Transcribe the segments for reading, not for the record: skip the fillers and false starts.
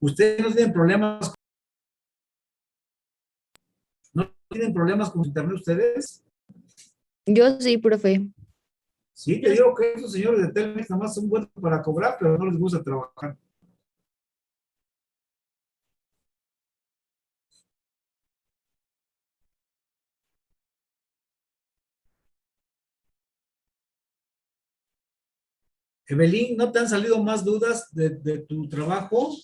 ¿Ustedes no tienen problemas? ¿No tienen problemas con internet ustedes? Yo sí, profe. Sí, te digo que esos señores de Telmex nada más son buenos para cobrar, pero no les gusta trabajar. Evelyn, ¿no te han salido más dudas de tu trabajo?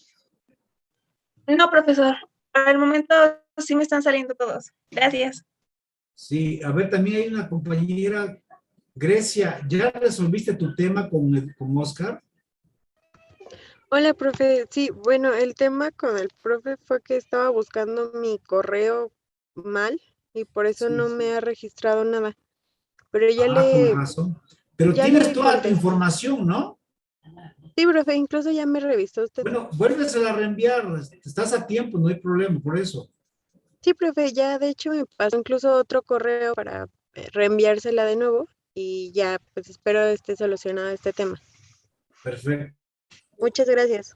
No, profesor. Al momento sí me están saliendo todos. Gracias. Sí, a ver, también hay una compañera, Grecia, ¿ya resolviste tu tema con Oscar? Hola, profe. Sí, bueno, el tema con el profe fue que estaba buscando mi correo mal y por eso Sí. no me ha registrado nada. Pero Con razón. Pero ya tienes le toda tu contesté. información, ¿no? Sí, profe, incluso ya me revisó usted. Bueno, vuélvesela a reenviar. Estás a tiempo, no hay problema por eso. Sí, profe, ya de hecho me pasó incluso otro correo para reenviársela de nuevo y ya pues espero esté solucionado este tema. Perfecto. Muchas gracias.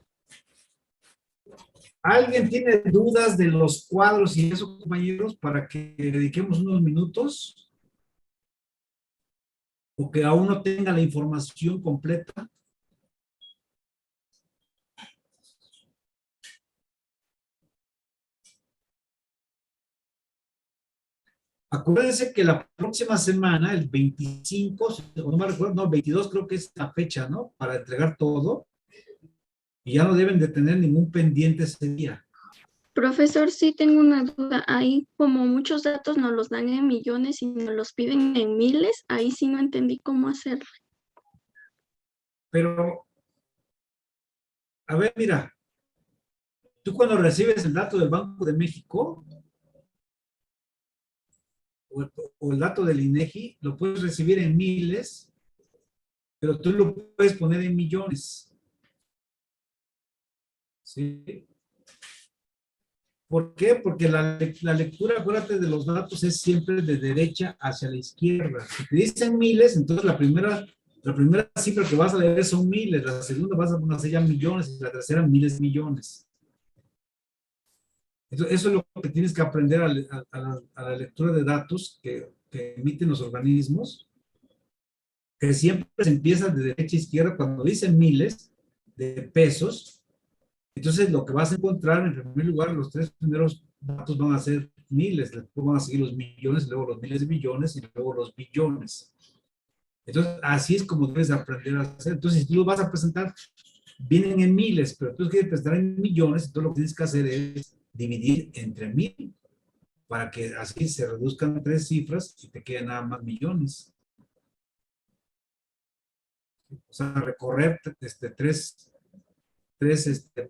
¿Alguien tiene dudas de los cuadros y eso, compañeros, para que dediquemos unos minutos? ¿O que aún no tenga la información completa? Acuérdense que la próxima semana, el 25, no me recuerdo, no, el 22 creo que es la fecha, ¿no? Para entregar todo. Y ya no deben de tener ningún pendiente ese día. Profesor, sí tengo una duda. Ahí, como muchos datos nos los dan en millones y nos los piden en miles, ahí sí no entendí cómo hacerlo. Pero, a ver, mira, tú cuando recibes el dato del Banco de México o el dato del INEGI, lo puedes recibir en miles, pero tú lo puedes poner en millones. ¿Sí? ¿Por qué? Porque la lectura, acuérdate, de los datos es siempre de derecha hacia la izquierda. Si te dicen miles, entonces la primera cifra que vas a leer son miles, la segunda vas a hacer ya millones y la tercera miles de millones. Eso es lo que tienes que aprender a la lectura de datos que emiten los organismos, que siempre se empieza de derecha a izquierda. Cuando dicen miles de pesos, entonces lo que vas a encontrar en primer lugar, los tres primeros datos van a ser miles, después van a seguir los millones, luego los miles de millones y luego los billones. Entonces, así es como debes aprender a hacer. Entonces, si tú lo vas a presentar, vienen en miles, pero tú quieres presentar en millones, entonces lo que tienes que hacer es dividir entre 1000, para que así se reduzcan tres cifras y te queden nada más millones. O sea, recorrer tres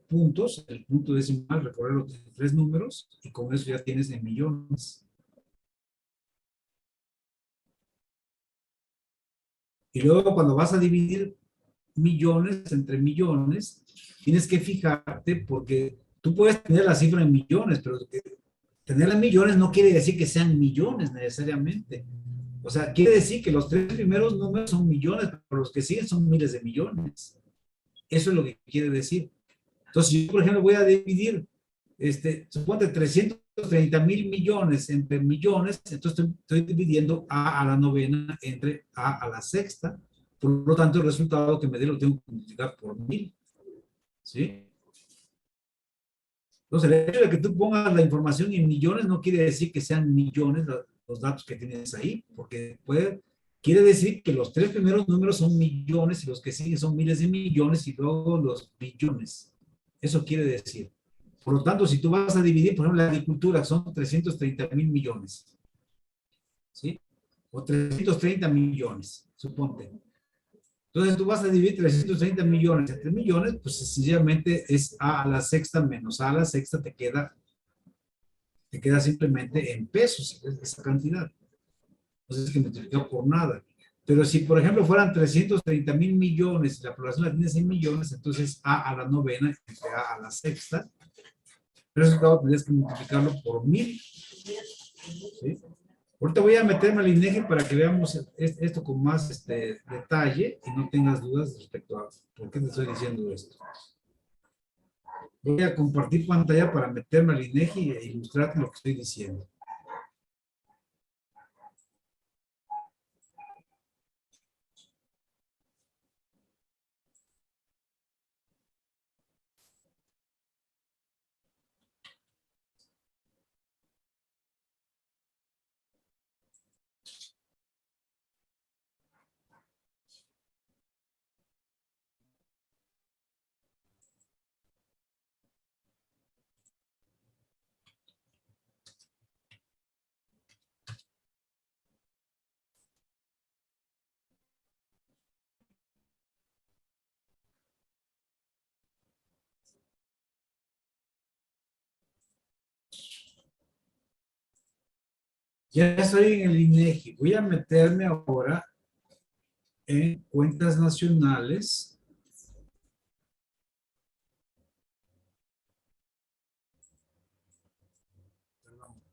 puntos, el punto decimal, recorrer los tres números, y con eso ya tienes en millones. Y luego cuando vas a dividir millones entre millones, tienes que fijarte, porque tú puedes tener la cifra en millones, pero tenerla en millones no quiere decir que sean millones necesariamente. O sea, quiere decir que los tres primeros números son millones, pero los que siguen son miles de millones. Eso es lo que quiere decir. Entonces, si yo, por ejemplo, voy a dividir, suponte 330,000 millones entre millones, entonces estoy dividiendo a la novena entre a la sexta. Por lo tanto, el resultado que me dé lo tengo que multiplicar por 1000. ¿Sí? Entonces, el hecho de que tú pongas la información en millones no quiere decir que sean millones los datos que tienes ahí, porque quiere decir que los tres primeros números son millones y los que siguen son miles de millones y luego los billones. Eso quiere decir. Por lo tanto, si tú vas a dividir, por ejemplo, la agricultura son 330,000 millones. ¿Sí? O 330 millones, suponte. Entonces tú vas a dividir 330 millones entre millones, pues sencillamente es a la sexta menos a la sexta, te queda simplemente en pesos esa cantidad. Entonces es que multiplicado por nada. Pero si, por ejemplo, fueran 330,000 millones y la población la tienes en millones, entonces a la novena entre a la sexta, el resultado tendrías que multiplicarlo por 1000. ¿Sí? Ahorita voy a meterme al INEGI para que veamos esto con más detalle y no tengas dudas respecto a por qué te estoy diciendo esto. Voy a compartir pantalla para meterme al INEGI e ilustrar lo que estoy diciendo. Ya estoy en el INEGI. Voy a meterme ahora en cuentas nacionales.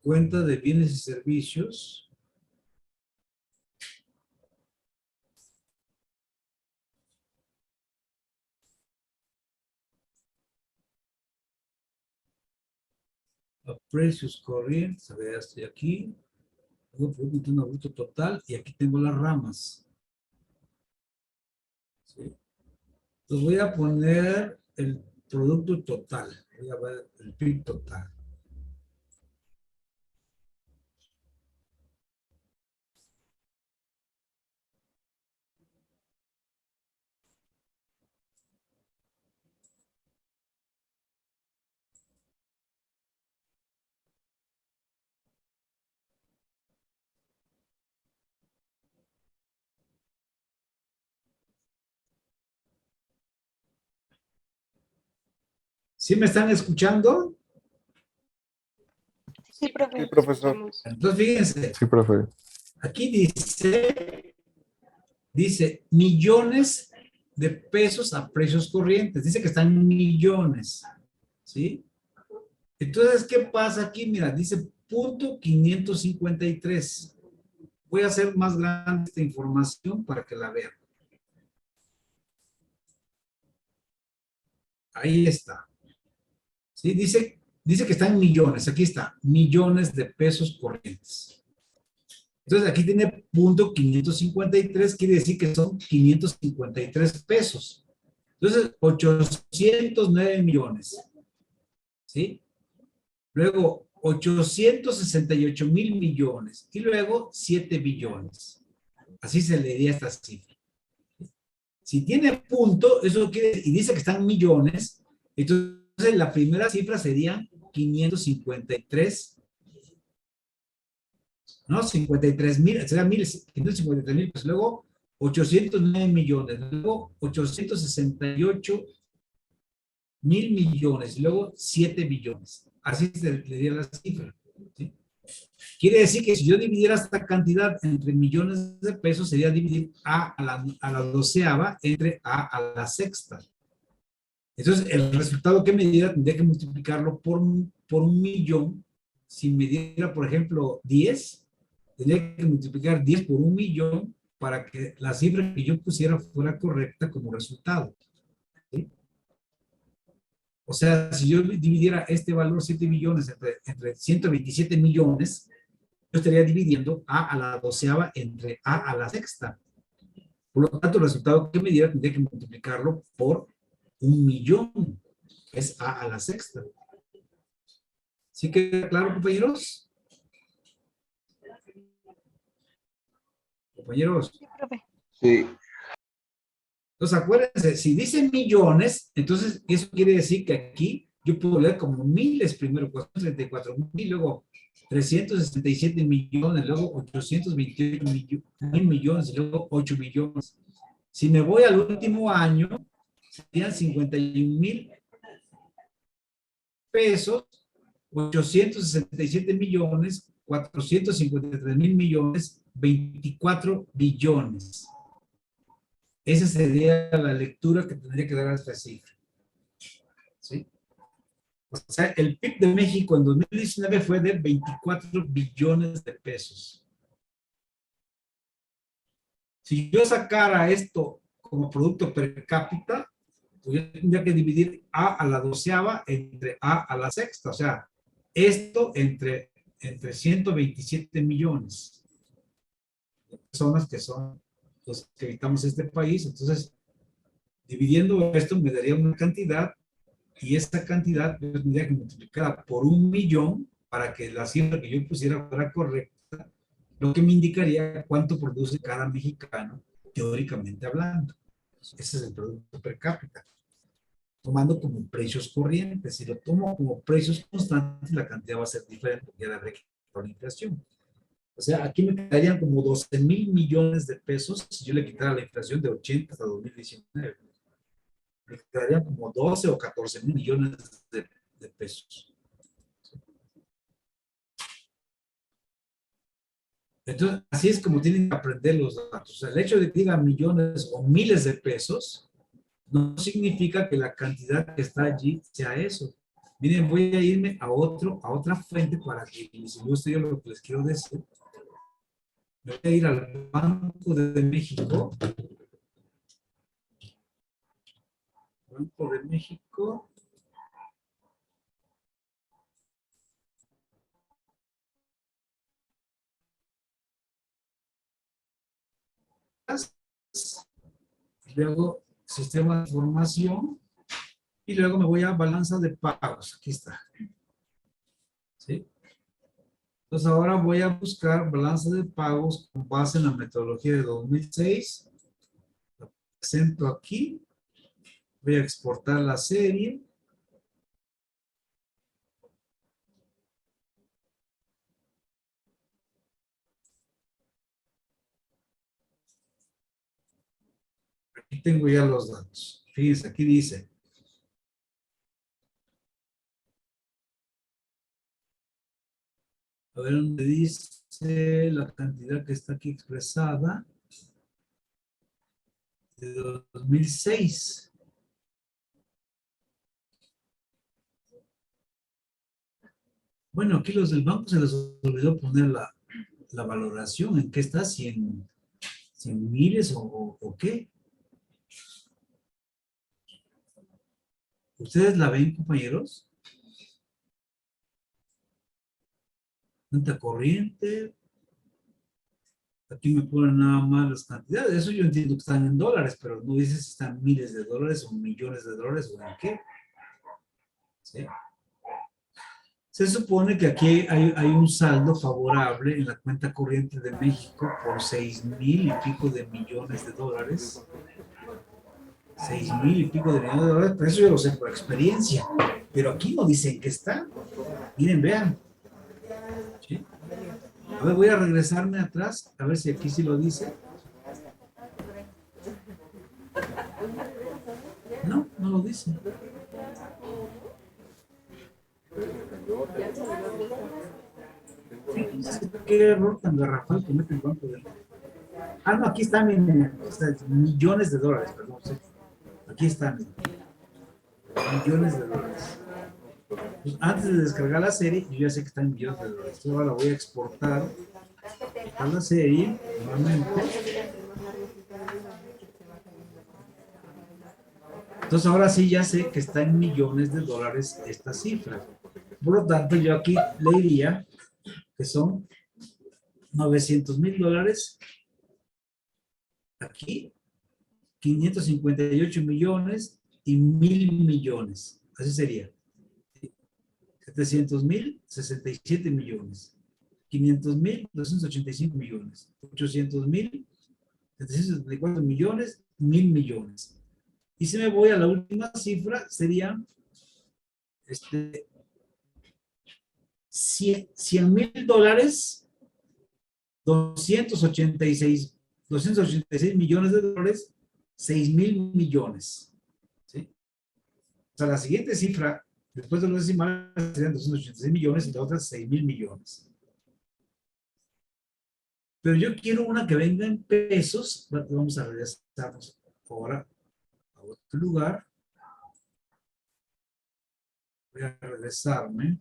Cuenta de bienes y servicios. A precios corrientes. A ver, estoy aquí. Luego Producto Interno Bruto total. Y aquí tengo las ramas. ¿Sí? Entonces voy a poner el producto total. Voy a ver el PIB total. ¿Sí me están escuchando? Sí, profe. Sí, profesor. Entonces fíjense. Sí, profe. Aquí dice millones de pesos a precios corrientes. Dice que están en millones. ¿Sí? Entonces, ¿qué pasa aquí? Mira, dice punto 553. Voy a hacer más grande esta información para que la vean. Ahí está. ¿Sí? Dice que está en millones. Aquí está, millones de pesos corrientes. Entonces, aquí tiene punto 553, quiere decir que son 553 pesos. Entonces, 809 millones. ¿Sí? Luego, 868,000 millones. Y luego, 7 billones. Así se leería esta cifra. Si tiene punto, eso quiere, y dice que están millones, entonces la primera cifra sería 553, ¿no? 53,000, será 553,000, pues luego 809 millones, luego 868,000 millones, y luego 7 billones. Así se le diría la cifra. ¿Sí? Quiere decir que si yo dividiera esta cantidad entre millones de pesos, sería dividir a la doceava entre a la sexta. Entonces, el resultado que me diera tendría que multiplicarlo por un millón. Si me diera, por ejemplo, 10, tendría que multiplicar 10 por 1,000,000 para que la cifra que yo pusiera fuera correcta como resultado. ¿Sí? O sea, si yo dividiera este valor, 7 billones, entre 127 millones, yo estaría dividiendo a la doceava entre a la sexta. Por lo tanto, el resultado que me diera tendría que multiplicarlo por 1,000,000, que es a la sexta. ¿Sí queda claro, compañeros? Compañeros. Sí, profe. Sí. Entonces, acuérdense, si dicen millones, entonces eso quiere decir que aquí yo puedo leer como miles primero, 434,000, luego 367 millones, luego 828 mil millones, y luego 8 billones. Si me voy al último año, serían 51,000 pesos, 867 millones, 453,000 millones, 24 billones. Esa sería la lectura que tendría que dar a esta cifra. ¿Sí? O sea, el PIB de México en 2019 fue de 24 billones de pesos. Si yo sacara esto como producto per cápita, pues yo tendría que dividir A a la 12ª entre A a la 6ª. O sea, esto entre 127 millones de personas que son los que habitamos este país. Entonces, dividiendo esto me daría una cantidad y esa cantidad yo tendría que multiplicarla por 1.000.000 para que la cifra que yo pusiera fuera correcta, lo que me indicaría cuánto produce cada mexicano, teóricamente hablando. Ese es el producto per cápita. Tomando como precios corrientes. Si lo tomo como precios constantes, la cantidad va a ser diferente porque ya la habré quitado la inflación. O sea, aquí me quedarían como 12.000 millones de pesos si yo le quitara la inflación de 80 hasta 2019. Me quedarían como 12 o 14.000 millones de pesos. Entonces, así es como tienen que aprender los datos. O sea, el hecho de que digan millones o miles de pesos no significa que la cantidad que está allí sea eso. Miren, voy a irme a otra fuente para que les ilustre yo lo que les quiero decir. Me voy a ir al Banco de México. Banco de México. Luego, sistema de información. Y luego me voy a balanza de pagos. Aquí está. ¿Sí? Entonces ahora voy a buscar balanza de pagos con base en la metodología de 2006. La presento aquí. Voy a exportar la serie. Aquí tengo ya los datos. Fíjense, aquí dice. A ver dónde dice la cantidad que está aquí expresada. De 2006. Bueno, aquí los del banco se les olvidó poner la valoración. ¿En qué está? ¿Si en miles o qué? ¿Ustedes la ven, compañeros? Cuenta corriente. Aquí me ponen nada más las cantidades. Eso yo entiendo que están en dólares, pero no dice si están miles de dólares o millones de dólares o en qué. ¿Sí? Se supone que aquí hay un saldo favorable en la cuenta corriente de México por 6,000 y pico de millones de dólares. 6,000 y pico de millones de dólares, pero eso yo lo sé por experiencia. Pero aquí no dicen que está. Miren, vean. ¿Sí? A ver, voy a regresarme atrás, a ver si aquí sí lo dice. No, no lo dice. Fíjense qué error tan garrafal comete el banco de... Ah, no, aquí están, millones de dólares, perdón. Sí. Aquí están, millones de dólares. Pues antes de descargar la serie, yo ya sé que están en millones de dólares. Entonces ahora la voy a exportar a la serie, nuevamente. Entonces ahora sí ya sé que está en millones de dólares esta cifra. Por lo tanto, yo aquí le diría que son 900,000 dólares. Aquí, 558 millones y 1,000 millones. Así sería. 700,000, 67 millones. 500,000, 285 millones. 800,000, 774 millones, 1,000 millones. Y si me voy a la última cifra, serían 100,000 dólares, 286 millones de dólares, 6,000 millones. ¿Sí? O sea, la siguiente cifra, después de los decimales, serían 286 millones y la otra 6,000 millones. Pero yo quiero una que venga en pesos. Vamos a regresarnos ahora a otro lugar. Voy a regresarme.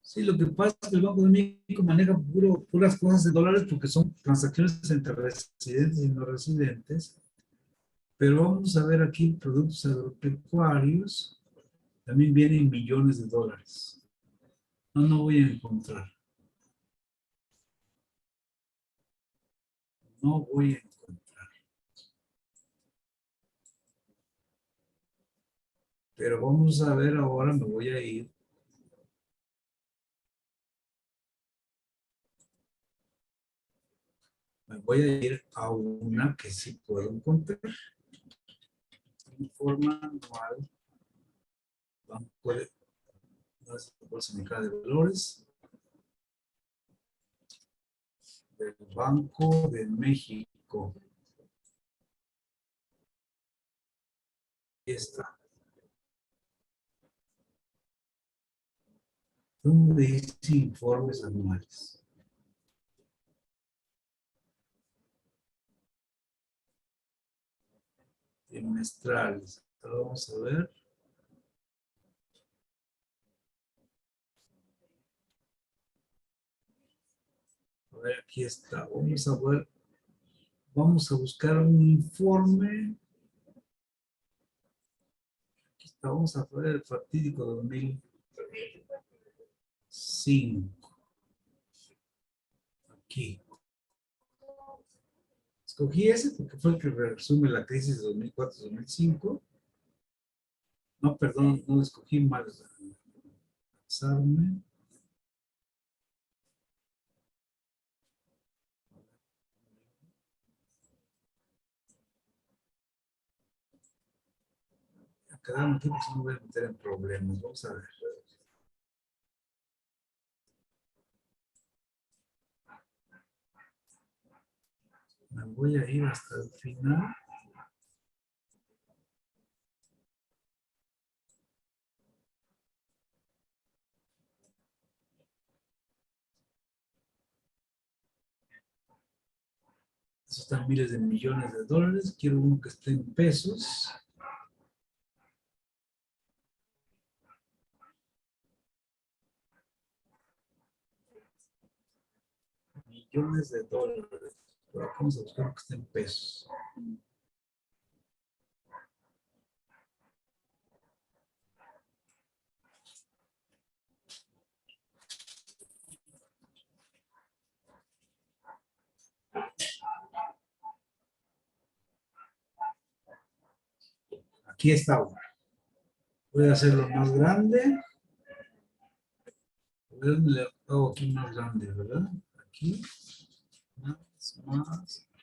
Sí, lo que pasa es que el Banco de México maneja puras cosas en dólares porque son transacciones entre residentes y no residentes. Pero vamos a ver aquí productos agropecuarios. También vienen millones de dólares. No, no voy a encontrar. No voy a encontrar. Pero vamos a ver ahora, me voy a ir. Me voy a ir a una que sí puedo encontrar. Informe anual. Banco de Bolsa Mexicana de Valores. Del Banco de México. Aquí está. ¿Dónde dice informes anuales? Trimestrales. Ahora vamos a ver. A ver, aquí está. Vamos a ver. Vamos a buscar un informe. Aquí está. Vamos a ver el fatídico 2005. Aquí. Escogí ese porque fue el que resume la crisis de 2004-2005. No, perdón, no escogí mal. Pasarme. Quedaron aquí porque si no me voy a meter en problemas. Vamos a ver. Me voy a ir hasta el final. Esos están miles de millones de dólares. Quiero uno que esté en pesos. Millones de dólares. Pero vamos a buscar uno que esté en pesos. Aquí está uno. Voy a hacerlo más grande. Le hago aquí más grande, ¿verdad? Aquí.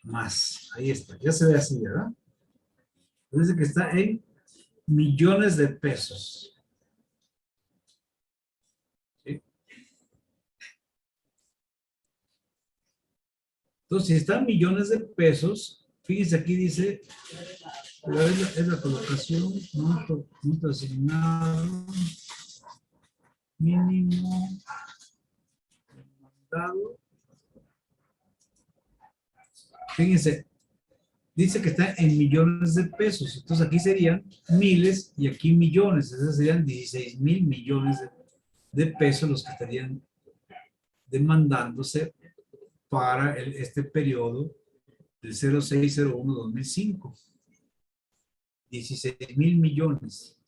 Más. Ahí está. Ya se ve así, ¿verdad? Dice que está en millones de pesos. ¿Sí? Entonces, si están millones de pesos, fíjense aquí dice, es la colocación, monto asignado, mínimo, mandado. Fíjense, dice que está en millones de pesos. Entonces aquí serían miles y aquí millones. Esos serían 16,000 millones de pesos los que estarían demandándose para este periodo del 0601-2005. 16,000 millones.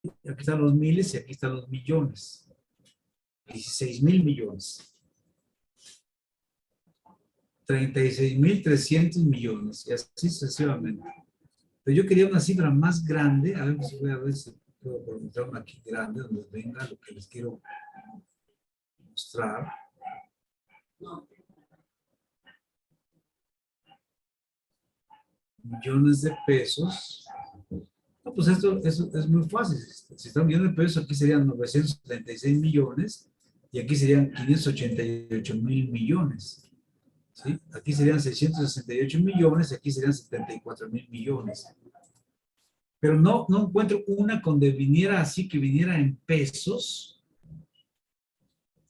Aquí están los miles y aquí están los millones. 16,000 millones. 36,300 millones. Y así sucesivamente. Pero yo quería una cifra más grande. A ver si voy a ver si puedo encontrar una aquí grande donde venga lo que les quiero mostrar. Millones de pesos. No, pues esto es muy fácil. Si están millones de pesos, aquí serían 976 millones y aquí serían 588 mil millones. ¿Sí? Aquí serían 668 millones y aquí serían 74 mil millones. Pero no encuentro una donde viniera así, que viniera en pesos,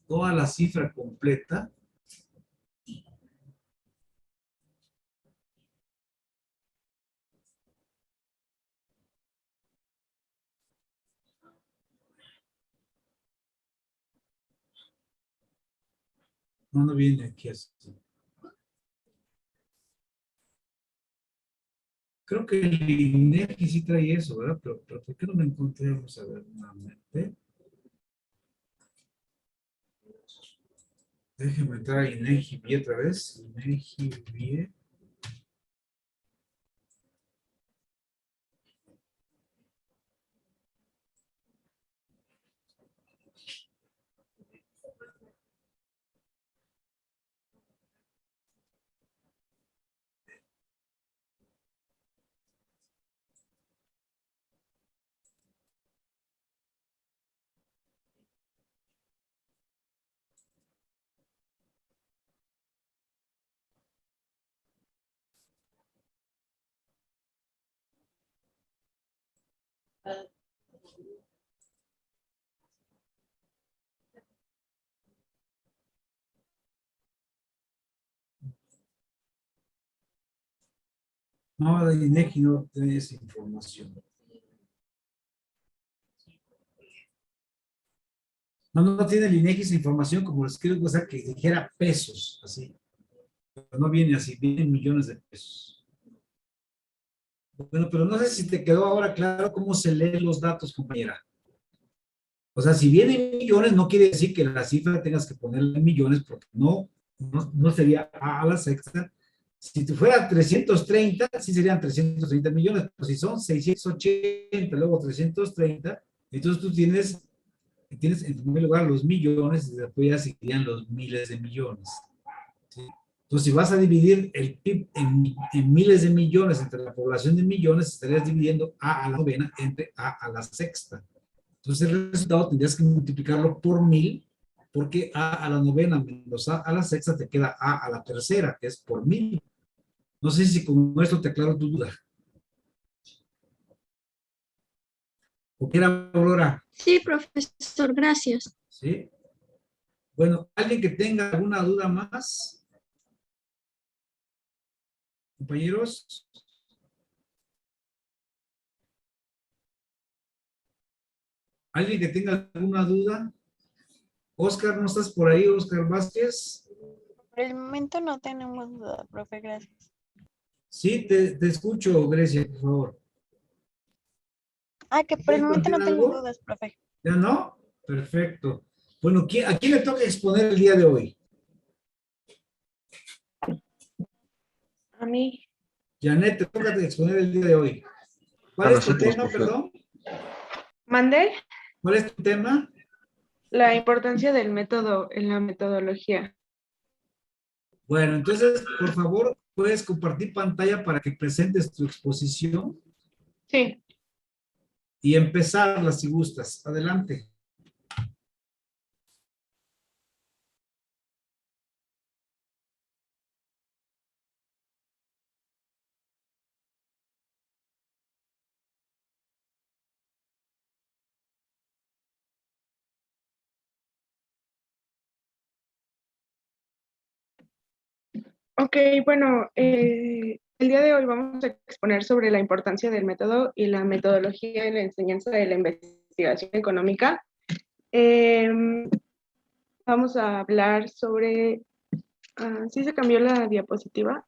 toda la cifra completa. No, no viene aquí así. Creo que el INEGI sí trae eso, ¿verdad? Pero ¿por qué no lo encontré? Vamos a ver nuevamente. Déjenme entrar a INEGI bien otra vez. INEGI bien. No, el INEGI no tiene esa información. No, no tiene el INEGI esa información como les quiero, o sea, que dijera pesos, así. Pero no viene así, vienen millones de pesos. Bueno, pero no sé si te quedó ahora claro cómo se leen los datos, compañera. O sea, si vienen millones, no quiere decir que la cifra tengas que ponerle en millones, porque no sería a la sexta. Si te fuera 330, sí serían 330 millones, pero si son 680, luego 330, entonces tú tienes en primer lugar los millones y después ya seguirían los miles de millones. ¿Sí? Entonces, si vas a dividir el PIB en miles de millones entre la población de millones, estarías dividiendo a la novena entre a la sexta. Entonces, el resultado tendrías que multiplicarlo por 1000, porque a la novena menos a la sexta te queda a la tercera, que es por 1000. No sé si con esto te aclaro tu duda. ¿O qué era, Aurora? Sí, profesor, gracias. ¿Sí? Bueno, ¿alguien que tenga alguna duda más? Compañeros. ¿Alguien que tenga alguna duda? Oscar, ¿no estás por ahí, Oscar Vázquez? Por el momento no tenemos duda, profe, gracias. Sí, te escucho, Grecia, por favor. Que por el momento no ¿Tiene tengo algo? dudas, profe. ¿Ya no? Perfecto. Bueno, ¿a quién le toca exponer el día de hoy? A mí. Janet, te toca exponer el día de hoy. ¿Cuál A es tu nosotros, tema, profe. perdón? ¿Mandé? ¿Cuál es tu tema? La importancia del método en la metodología. Bueno, entonces, por favor, puedes compartir pantalla para que presentes tu exposición Sí. y empezarla si gustas. Adelante. Ok, bueno, el día de hoy vamos a exponer sobre la importancia del método y la metodología en la enseñanza de la investigación económica. Vamos a hablar sobre... ¿sí se cambió la diapositiva?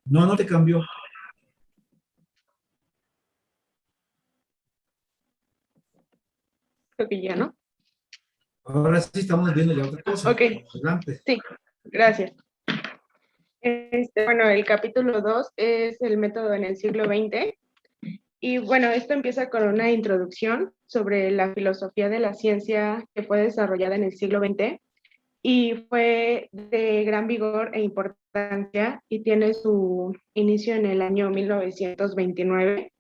No, no te cambió. Creo que ya, ¿no? Ahora sí estamos viendo ya otra cosa. Ok. Adelante. Sí, gracias. Bueno, el capítulo 2 es el método en el siglo XX. Y bueno, esto empieza con una introducción sobre la filosofía de la ciencia que fue desarrollada en el siglo XX y fue de gran vigor e importancia y tiene su inicio en el año 1929.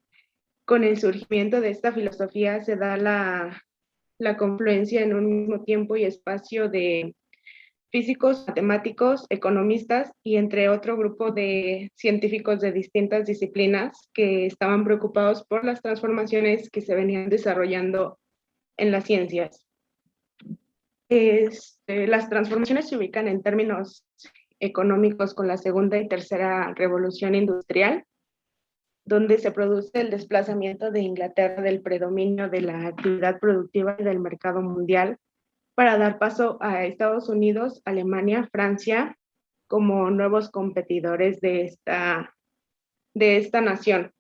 Con el surgimiento de esta filosofía se da la confluencia en un mismo tiempo y espacio de físicos, matemáticos, economistas y entre otro grupo de científicos de distintas disciplinas que estaban preocupados por las transformaciones que se venían desarrollando en las ciencias. Las transformaciones se ubican en términos económicos con la segunda y tercera revolución industrial, donde se produce el desplazamiento de Inglaterra del predominio de la actividad productiva y del mercado mundial para dar paso a Estados Unidos, Alemania, Francia como nuevos competidores de esta nación.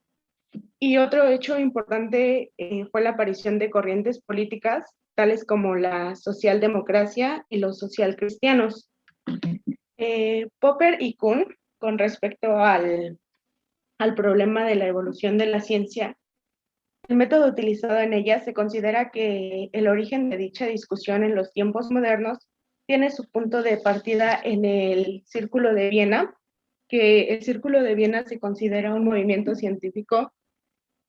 Y otro hecho importante fue la aparición de corrientes políticas, tales como la socialdemocracia y los socialcristianos. Popper y Kuhn, con respecto al problema de la evolución de la ciencia, el método utilizado en ella se considera que el origen de dicha discusión en los tiempos modernos tiene su punto de partida en el Círculo de Viena, que el Círculo de Viena se considera un movimiento científico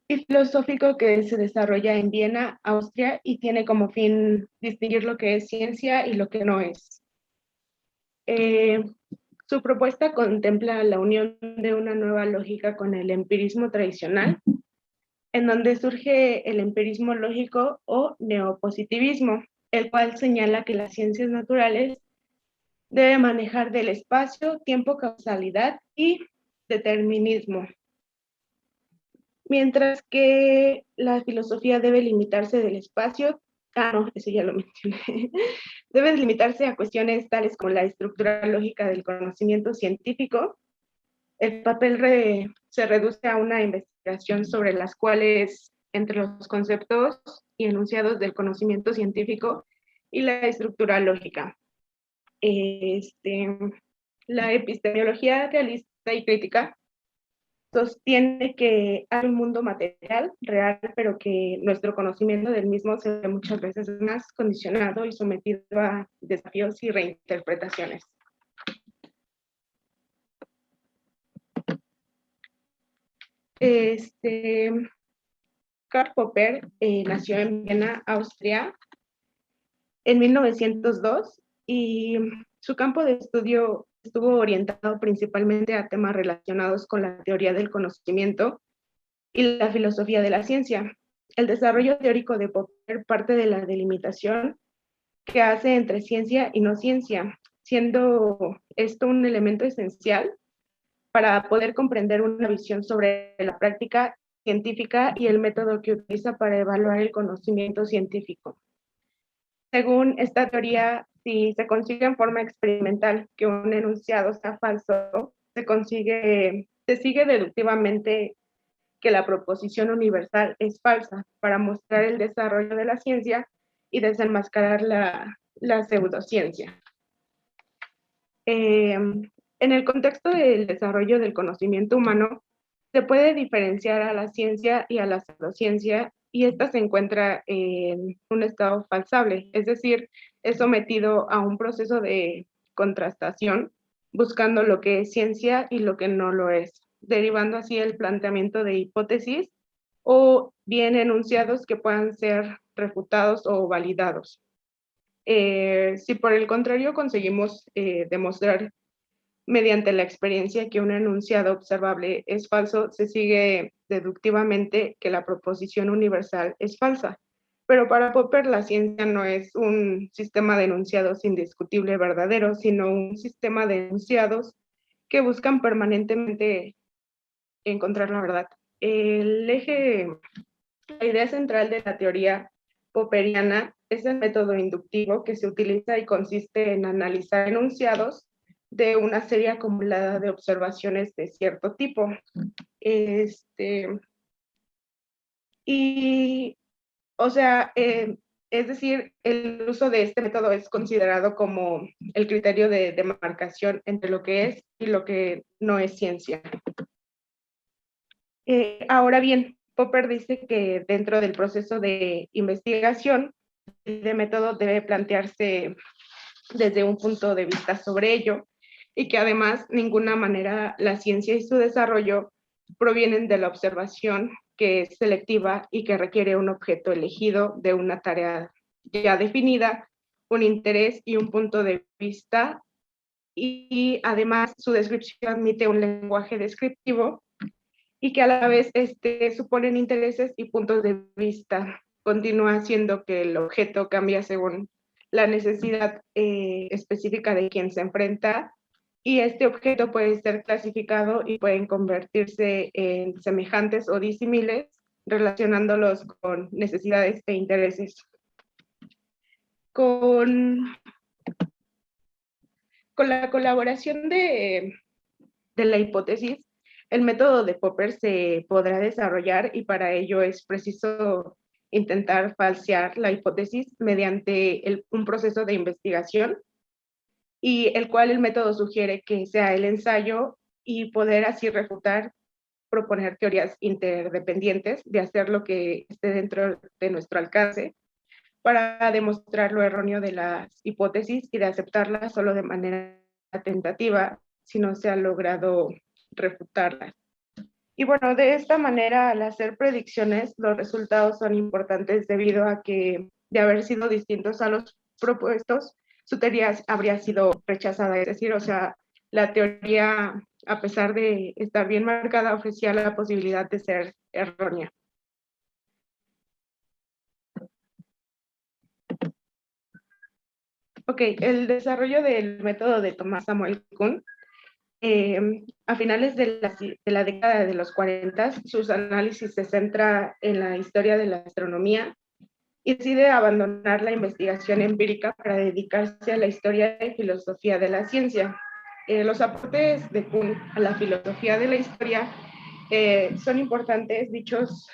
y filosófico que se desarrolla en Viena, Austria, y tiene como fin distinguir lo que es ciencia y lo que no es. Su propuesta contempla la unión de una nueva lógica con el empirismo tradicional, en donde surge el empirismo lógico o neopositivismo, el cual señala que las ciencias naturales deben manejar del espacio, tiempo, causalidad y determinismo. Mientras que la filosofía debe limitarse del espacio, no, eso ya lo mencioné, debe limitarse a cuestiones tales como la estructura lógica del conocimiento científico. El papel se reduce a una investigación sobre las cuales, entre los conceptos y enunciados del conocimiento científico y la estructura lógica. La epistemología realista y crítica sostiene que hay un mundo material, real, pero que nuestro conocimiento del mismo se ve muchas veces más condicionado y sometido a desafíos y reinterpretaciones. Karl Popper nació en Viena, Austria, en 1902, y su campo de estudio estuvo orientado principalmente a temas relacionados con la teoría del conocimiento y la filosofía de la ciencia. El desarrollo teórico de Popper parte de la delimitación que hace entre ciencia y no ciencia, siendo esto un elemento esencial para poder comprender una visión sobre la práctica científica y el método que utiliza para evaluar el conocimiento científico. Según esta teoría, si se consigue en forma experimental que un enunciado sea falso, se sigue deductivamente que la proposición universal es falsa para mostrar el desarrollo de la ciencia y desenmascarar la pseudociencia. En el contexto del desarrollo del conocimiento humano, se puede diferenciar a la ciencia y a la pseudociencia, y esta se encuentra en un estado falsable, es decir, es sometido a un proceso de contrastación, buscando lo que es ciencia y lo que no lo es, derivando así el planteamiento de hipótesis o bien enunciados que puedan ser refutados o validados. Si por el contrario conseguimos demostrar mediante la experiencia que un enunciado observable es falso, se sigue deductivamente que la proposición universal es falsa. Pero para Popper la ciencia no es un sistema de enunciados indiscutible verdadero, sino un sistema de enunciados que buscan permanentemente encontrar la verdad. La idea central de la teoría popperiana es el método inductivo que se utiliza y consiste en analizar enunciados de una serie acumulada de observaciones de cierto tipo. Es decir, el uso de este método es considerado como el criterio de demarcación entre lo que es y lo que no es ciencia. Ahora bien, Popper dice que dentro del proceso de investigación, el método debe plantearse desde un punto de vista sobre ello, y que además ninguna manera la ciencia y su desarrollo provienen de la observación, que es selectiva y que requiere un objeto elegido de una tarea ya definida, un interés y un punto de vista, y además su descripción admite un lenguaje descriptivo y que a la vez suponen intereses y puntos de vista. Continúa siendo que el objeto cambia según la necesidad específica de quien se enfrenta, y este objeto puede ser clasificado y pueden convertirse en semejantes o disímiles, relacionándolos con necesidades e intereses. Con, con la colaboración de la hipótesis, el método de Popper se podrá desarrollar y para ello es preciso intentar falsear la hipótesis mediante un proceso de investigación y el cual el método sugiere que sea el ensayo y poder así refutar, proponer teorías interdependientes, de hacer lo que esté dentro de nuestro alcance para demostrar lo erróneo de las hipótesis y de aceptarlas solo de manera tentativa si no se ha logrado refutarlas. Y bueno, de esta manera, al hacer predicciones, los resultados son importantes debido a que, de haber sido distintos a los propuestos, su teoría habría sido rechazada. Es decir, o sea, la teoría, a pesar de estar bien marcada, ofrecía la posibilidad de ser errónea. Ok, el desarrollo del método de Thomas Samuel Kuhn. A finales de la década de los 40, sus análisis se centra en la historia de la astronomía y decide abandonar la investigación empírica para dedicarse a la historia y filosofía de la ciencia. Los aportes de Kuhn a la filosofía de la historia son importantes dichos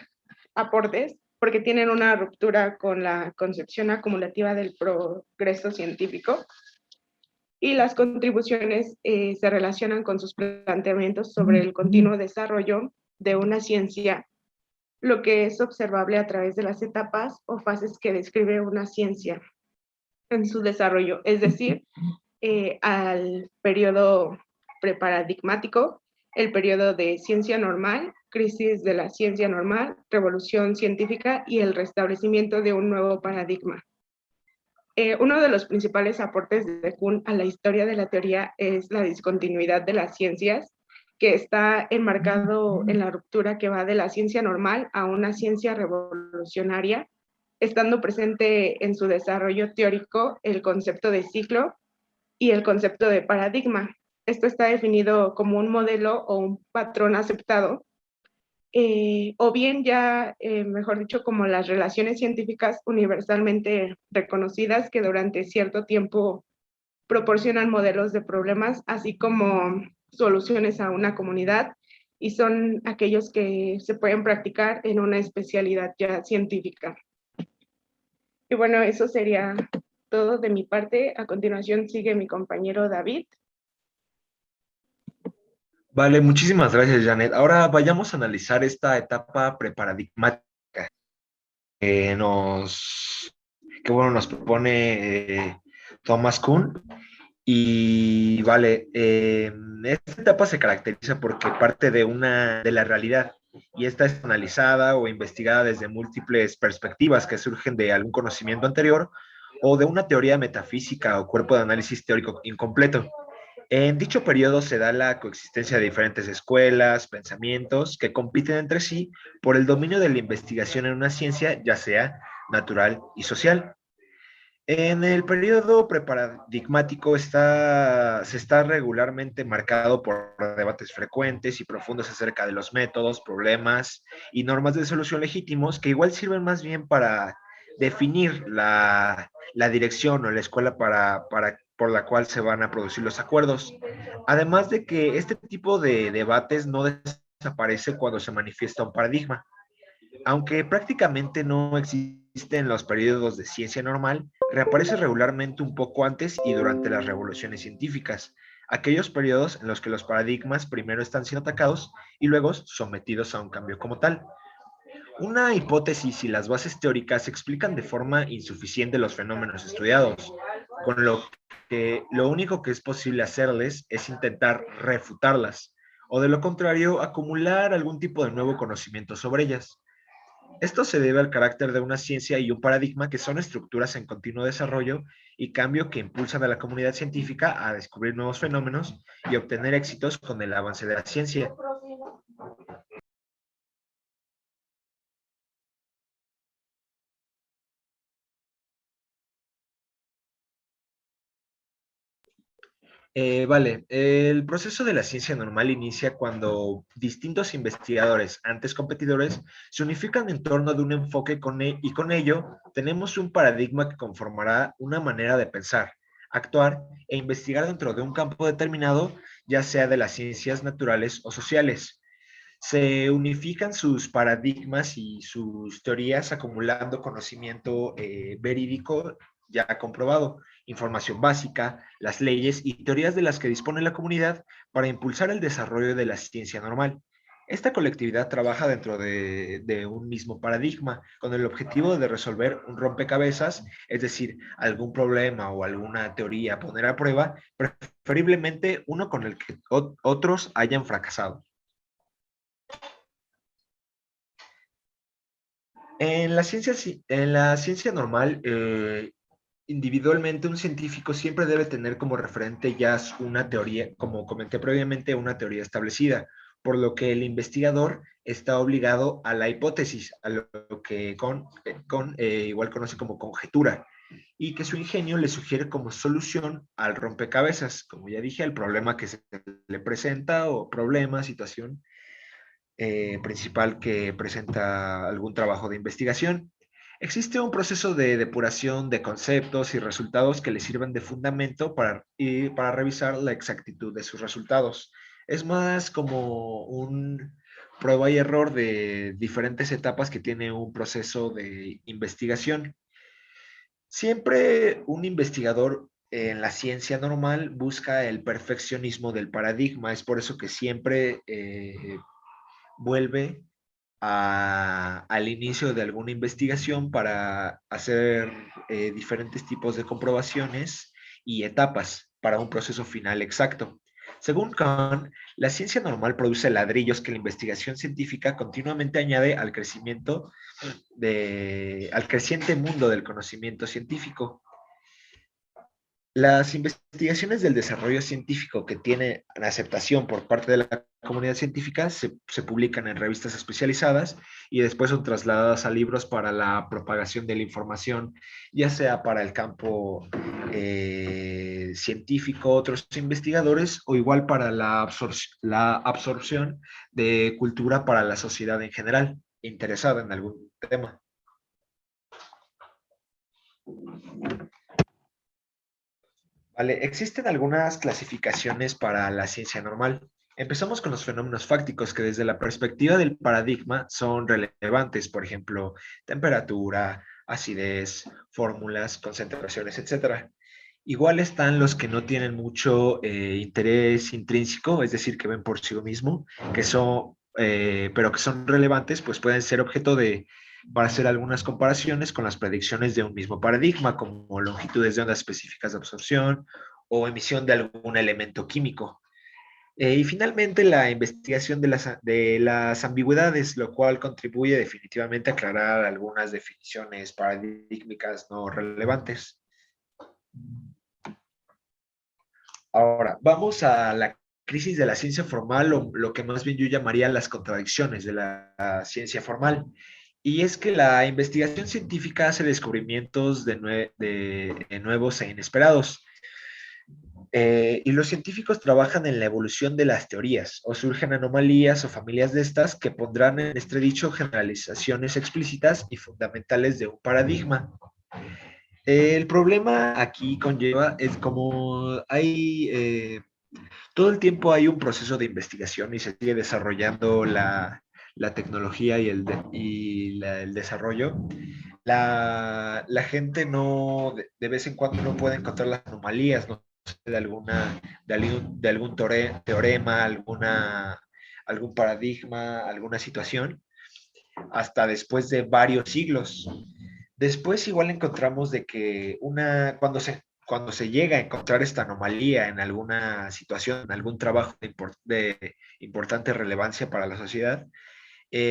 aportes porque tienen una ruptura con la concepción acumulativa del progreso científico y las contribuciones se relacionan con sus planteamientos sobre el continuo desarrollo de una ciencia, lo que es observable a través de las etapas o fases que describe una ciencia en su desarrollo, es decir, al periodo preparadigmático, el periodo de ciencia normal, crisis de la ciencia normal, revolución científica y el restablecimiento de un nuevo paradigma. Uno de los principales aportes de Kuhn a la historia de la teoría es la discontinuidad de las ciencias, que está enmarcado en la ruptura que va de la ciencia normal a una ciencia revolucionaria, estando presente en su desarrollo teórico el concepto de ciclo y el concepto de paradigma. Esto está definido como un modelo o un patrón aceptado o bien ya, mejor dicho, como las relaciones científicas universalmente reconocidas que durante cierto tiempo proporcionan modelos de problemas, así como soluciones a una comunidad, y son aquellos que se pueden practicar en una especialidad ya científica. Y bueno, eso sería todo de mi parte. A continuación sigue mi compañero David. Vale, muchísimas gracias, Janet. Ahora vayamos a analizar esta etapa preparadigmática que nos propone Thomas Kuhn. Y vale, esta etapa se caracteriza porque parte de la realidad y esta es analizada o investigada desde múltiples perspectivas que surgen de algún conocimiento anterior o de una teoría metafísica o cuerpo de análisis teórico incompleto. En dicho periodo se da la coexistencia de diferentes escuelas, pensamientos que compiten entre sí por el dominio de la investigación en una ciencia, ya sea natural y social. En el periodo preparadigmático se está regularmente marcado por debates frecuentes y profundos acerca de los métodos, problemas y normas de solución legítimos que igual sirven más bien para definir la dirección o la escuela por la cual se van a producir los acuerdos. Además de que este tipo de debates no desaparece cuando se manifiesta un paradigma. Aunque prácticamente no existe en los periodos de ciencia normal, reaparece regularmente un poco antes y durante las revoluciones científicas, aquellos periodos en los que los paradigmas primero están siendo atacados y luego sometidos a un cambio como tal. Una hipótesis y las bases teóricas explican de forma insuficiente los fenómenos estudiados, con lo que lo único que es posible hacerles es intentar refutarlas, o de lo contrario, acumular algún tipo de nuevo conocimiento sobre ellas. Esto se debe al carácter de una ciencia y un paradigma que son estructuras en continuo desarrollo y cambio que impulsan a la comunidad científica a descubrir nuevos fenómenos y obtener éxitos con el avance de la ciencia. Vale, el proceso de la ciencia normal inicia cuando distintos investigadores, antes competidores, se unifican en torno de un enfoque y con ello tenemos un paradigma que conformará una manera de pensar, actuar e investigar dentro de un campo determinado, ya sea de las ciencias naturales o sociales. Se unifican sus paradigmas y sus teorías acumulando conocimiento verídico ya comprobado, información básica, las leyes y teorías de las que dispone la comunidad para impulsar el desarrollo de la ciencia normal. Esta colectividad trabaja dentro de un mismo paradigma con el objetivo de resolver un rompecabezas, es decir, algún problema o alguna teoría a poner a prueba, preferiblemente uno con el que otros hayan fracasado. En la ciencia normal, individualmente un científico siempre debe tener como referente ya una teoría, como comenté previamente, una teoría establecida, por lo que el investigador está obligado a la hipótesis, a lo que igual conoce como conjetura, y que su ingenio le sugiere como solución al rompecabezas, como ya dije, al problema que se le presenta o problema, situación principal que presenta algún trabajo de investigación. Existe un proceso de depuración de conceptos y resultados que le sirven de fundamento para revisar la exactitud de sus resultados. Es más como un prueba y error de diferentes etapas que tiene un proceso de investigación. Siempre un investigador en la ciencia normal busca el perfeccionismo del paradigma. Es por eso que siempre vuelve al inicio de alguna investigación para hacer diferentes tipos de comprobaciones y etapas para un proceso final exacto. Según Kahn, la ciencia normal produce ladrillos que la investigación científica continuamente añade al al creciente mundo del conocimiento científico. Las investigaciones del desarrollo científico que tienen aceptación por parte de la comunidad científica se publican en revistas especializadas y después son trasladadas a libros para la propagación de la información, ya sea para el campo científico, otros investigadores, o igual para la absorción de cultura para la sociedad en general, interesada en algún tema. Vale, existen algunas clasificaciones para la ciencia normal. Empezamos con los fenómenos fácticos que desde la perspectiva del paradigma son relevantes, por ejemplo, temperatura, acidez, fórmulas, concentraciones, etc. Igual están los que no tienen mucho interés intrínseco, es decir, que ven por sí mismo, pero que son relevantes, pues pueden ser objeto para hacer algunas comparaciones con las predicciones de un mismo paradigma, como longitudes de ondas específicas de absorción o emisión de algún elemento químico. Y finalmente la investigación de las ambigüedades, lo cual contribuye definitivamente a aclarar algunas definiciones paradigmáticas no relevantes. Ahora, vamos a la crisis de la ciencia formal, o lo que más bien yo llamaría las contradicciones de la ciencia formal. Y es que la investigación científica hace descubrimientos nuevos e inesperados. Y los científicos trabajan en la evolución de las teorías, o surgen anomalías o familias de estas que pondrán en entredicho generalizaciones explícitas y fundamentales de un paradigma. El problema aquí conlleva, es como todo el tiempo hay un proceso de investigación y se sigue desarrollando la tecnología y el desarrollo. La gente de vez en cuando no puede encontrar las anomalías, no sé, de algún teorema, algún paradigma, alguna situación, hasta después de varios siglos. Después igual encontramos de que cuando se llega a encontrar esta anomalía en alguna situación, en algún trabajo de importante relevancia para la sociedad,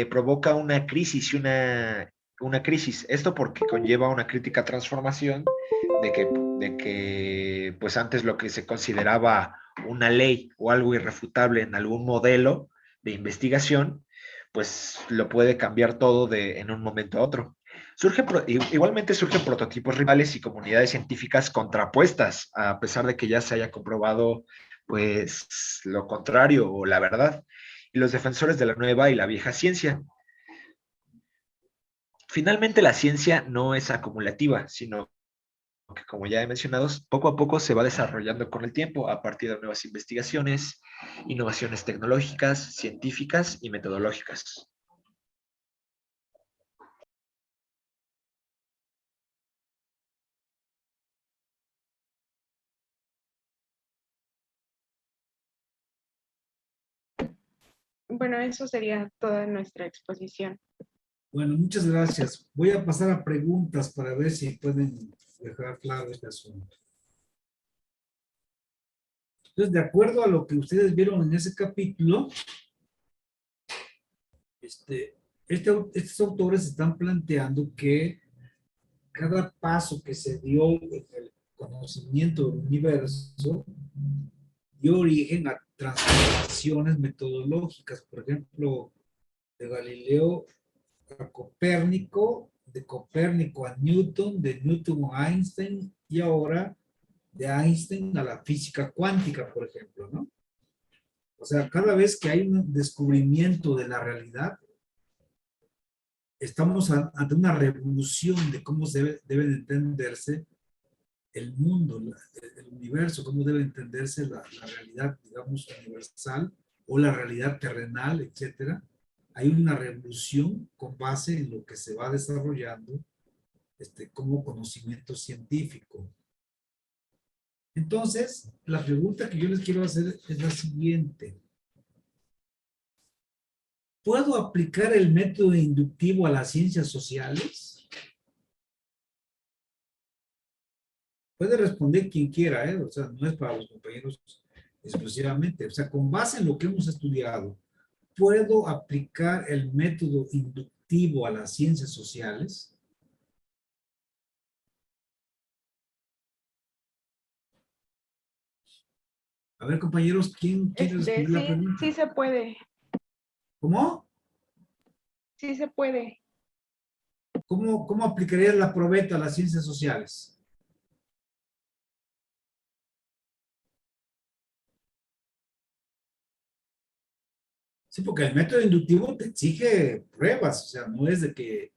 provoca una crisis una crisis. Esto porque conlleva una crítica transformación de que pues antes lo que se consideraba una ley o algo irrefutable en algún modelo de investigación, pues lo puede cambiar todo en un momento a otro. Igualmente surgen prototipos rivales y comunidades científicas contrapuestas, a pesar de que ya se haya comprobado pues lo contrario o la verdad, y los defensores de la nueva y la vieja ciencia. Finalmente, la ciencia no es acumulativa, sino que, como ya he mencionado, poco a poco se va desarrollando con el tiempo a partir de nuevas investigaciones, innovaciones tecnológicas, científicas y metodológicas. Bueno, eso sería toda nuestra exposición. Bueno, muchas gracias. Voy a pasar a preguntas para ver si pueden dejar claro este asunto. Entonces, de acuerdo a lo que ustedes vieron en ese capítulo, estos autores están planteando que cada paso que se dio en el conocimiento del universo dio origen a transformaciones metodológicas. Por ejemplo, de Galileo a Copérnico, de Copérnico a Newton, de Newton a Einstein, y ahora de Einstein a la física cuántica, por ejemplo, ¿no? O sea, cada vez que hay un descubrimiento de la realidad, estamos ante una revolución de cómo debe entenderse el mundo, el universo, cómo debe entenderse la realidad, digamos, universal, o la realidad terrenal, etcétera. Hay una revolución con base en lo que se va desarrollando como conocimiento científico. Entonces, la pregunta que yo les quiero hacer es la siguiente. ¿Puedo aplicar el método inductivo a las ciencias sociales? Puede responder quien quiera, ¿eh? O sea, no es para los compañeros exclusivamente. O sea, con base en lo que hemos estudiado, ¿puedo aplicar el método inductivo a las ciencias sociales? A ver, compañeros, ¿quién quiere responder la pregunta? Sí se puede. ¿Cómo? Sí se puede. ¿Cómo aplicarías la probeta a las ciencias sociales? Sí, porque el método inductivo te exige pruebas, o sea, no es de que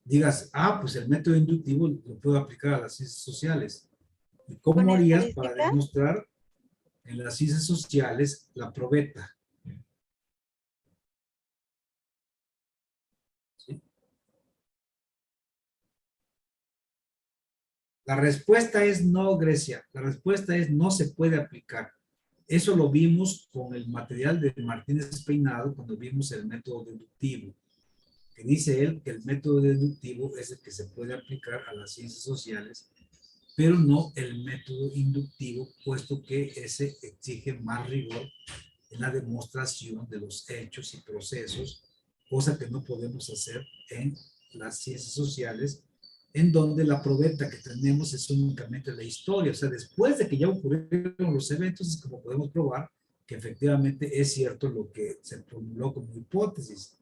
digas, pues el método inductivo lo puedo aplicar a las ciencias sociales. ¿Y ¿Con cómo harías para estadística? demostrar en las ciencias sociales la probeta? ¿Sí? La respuesta es no, Grecia. La respuesta es no se puede aplicar. Eso lo vimos con el material de Martínez Peinado cuando vimos el método deductivo, que dice él que el método deductivo es el que se puede aplicar a las ciencias sociales, pero no el método inductivo, puesto que ese exige más rigor en la demostración de los hechos y procesos, cosa que no podemos hacer en las ciencias sociales, en donde la probeta que tenemos es únicamente la historia. O sea, después de que ya ocurrieron los eventos, es como podemos probar que efectivamente es cierto lo que se formuló como hipótesis,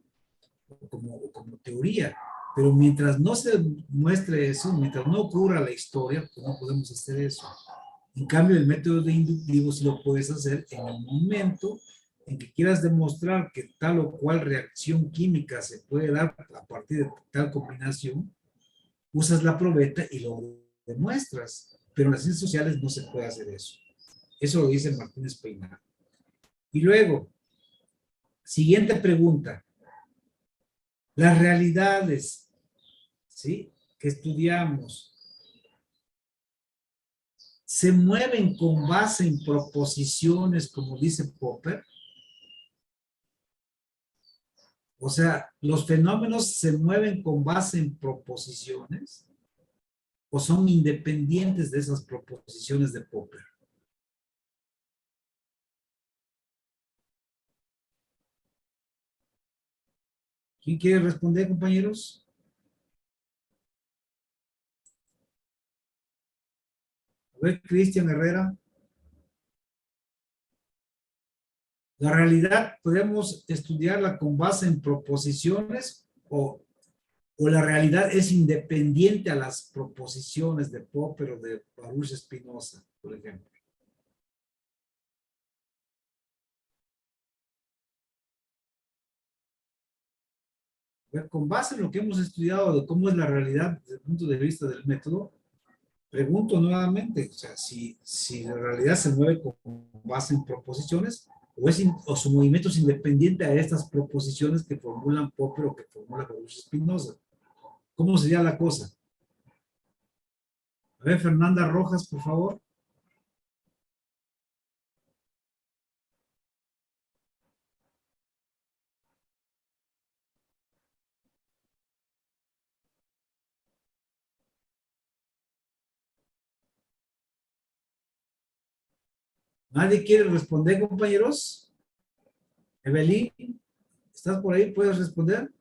o como teoría. Pero mientras no se muestre eso, mientras no ocurra la historia, pues no podemos hacer eso. En cambio, el método de inductivo sí lo puedes hacer en el momento en que quieras demostrar que tal o cual reacción química se puede dar a partir de tal combinación, usas la probeta y lo demuestras. Pero en las ciencias sociales no se puede hacer eso. Eso lo dice Martínez Peinado. Y luego, siguiente pregunta. Las realidades, ¿sí?, que estudiamos, ¿se mueven con base en proposiciones, como dice Popper? O sea, ¿los fenómenos se mueven con base en proposiciones o son independientes de esas proposiciones de Popper? ¿Quién quiere responder, compañeros? A ver, Cristian Herrera. La realidad podemos estudiarla con base en proposiciones o o la realidad es independiente a las proposiciones de Popper o de Baruch Spinoza, por ejemplo. Con base en lo que hemos estudiado de cómo es la realidad desde el punto de vista del método, pregunto nuevamente, o sea, si la realidad se mueve con base en proposiciones o su movimiento es independiente a estas proposiciones que formulan Popper o que formula Baruch Spinoza. ¿Cómo sería la cosa? A ver, Fernanda Rojas, por favor. ¿Nadie quiere responder, compañeros? Evelyn, ¿estás por ahí? ¿Puedes responder?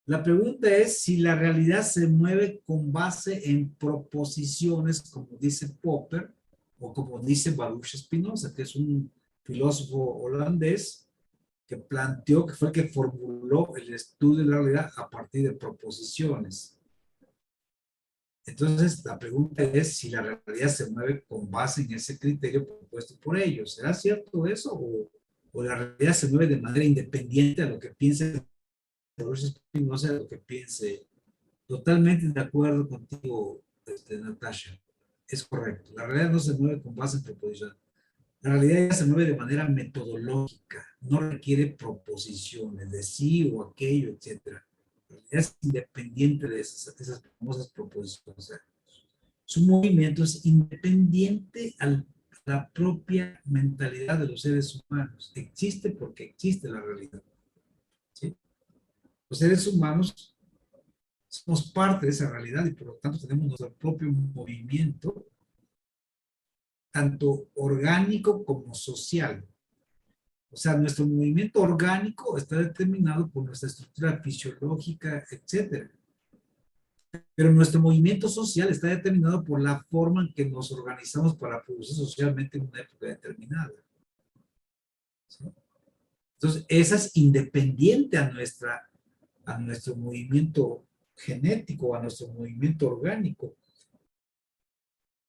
La pregunta es si la realidad se mueve con base en proposiciones, como dice Popper, o como dice Baruch Spinoza, que es un filósofo holandés que planteó, que fue el que formuló el estudio de la realidad a partir de proposiciones. Entonces, la pregunta es si la realidad se mueve con base en ese criterio propuesto por ellos. ¿Será cierto eso? ¿O la realidad se mueve de manera independiente a lo que piense Baruch Spinoza, a lo que piense? Totalmente de acuerdo contigo, Natasha. Es correcto. La realidad no se mueve con base en proposiciones. La realidad ya se mueve de manera metodológica. No requiere proposiciones de sí o aquello, etcétera. Es independiente de esas famosas proposiciones. O sea, su movimiento es independiente a la propia mentalidad de los seres humanos. Existe porque existe la realidad. ¿Sí? Los seres humanos somos parte de esa realidad y por lo tanto tenemos nuestro propio movimiento, tanto orgánico como social. O sea, nuestro movimiento orgánico está determinado por nuestra estructura fisiológica, etcétera. Pero nuestro movimiento social está determinado por la forma en que nos organizamos para producir socialmente en una época determinada. ¿Sí? Entonces, esa es independiente a nuestro movimiento genético, a nuestro movimiento orgánico.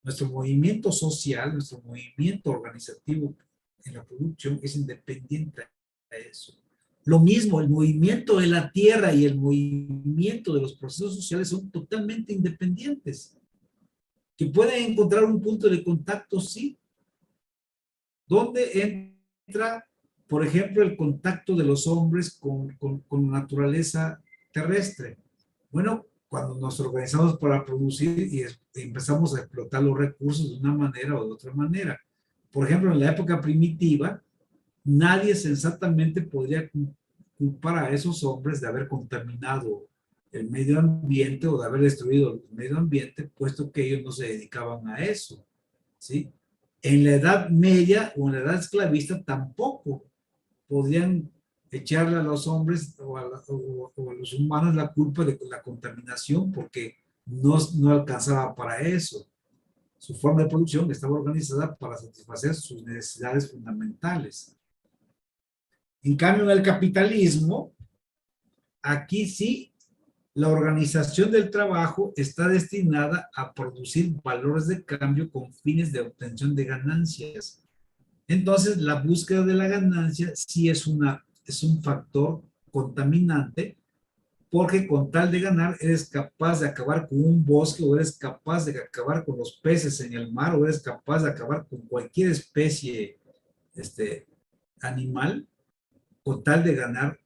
Nuestro movimiento social, nuestro movimiento organizativo en la producción es independiente a eso. Lo mismo, el movimiento de la tierra y el movimiento de los procesos sociales son totalmente independientes. Que pueden encontrar un punto de contacto, sí. ¿Dónde entra, por ejemplo, el contacto de los hombres con la naturaleza terrestre? Bueno, cuando nos organizamos para producir y empezamos a explotar los recursos de una manera o de otra manera. Por ejemplo, en la época primitiva, nadie sensatamente podría culpar a esos hombres de haber contaminado el medio ambiente o de haber destruido el medio ambiente, puesto que ellos no se dedicaban a eso, ¿sí? En la Edad Media o en la Edad Esclavista tampoco podían echarle a los hombres o a los humanos la culpa de la contaminación porque no alcanzaba para eso. Su forma de producción estaba organizada para satisfacer sus necesidades fundamentales. En cambio, en el capitalismo, aquí sí, la organización del trabajo está destinada a producir valores de cambio con fines de obtención de ganancias. Entonces, la búsqueda de la ganancia sí es un factor contaminante, porque con tal de ganar eres capaz de acabar con un bosque, o eres capaz de acabar con los peces en el mar, o eres capaz de acabar con cualquier especie animal, con tal de ganar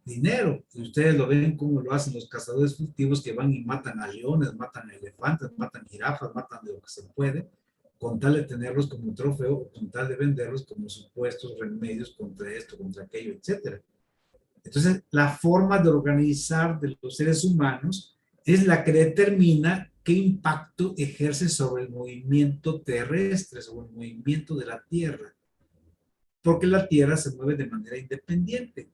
dinero. Y ustedes lo ven como lo hacen los cazadores furtivos que van y matan a leones, matan a elefantes, matan jirafas, matan de lo que se puede, con tal de tenerlos como trofeo o con tal de venderlos como supuestos remedios contra esto, contra aquello, etcétera. Entonces, la forma de organizar de los seres humanos es la que determina qué impacto ejerce sobre el movimiento terrestre, sobre el movimiento de la Tierra. Porque la Tierra se mueve de manera independiente.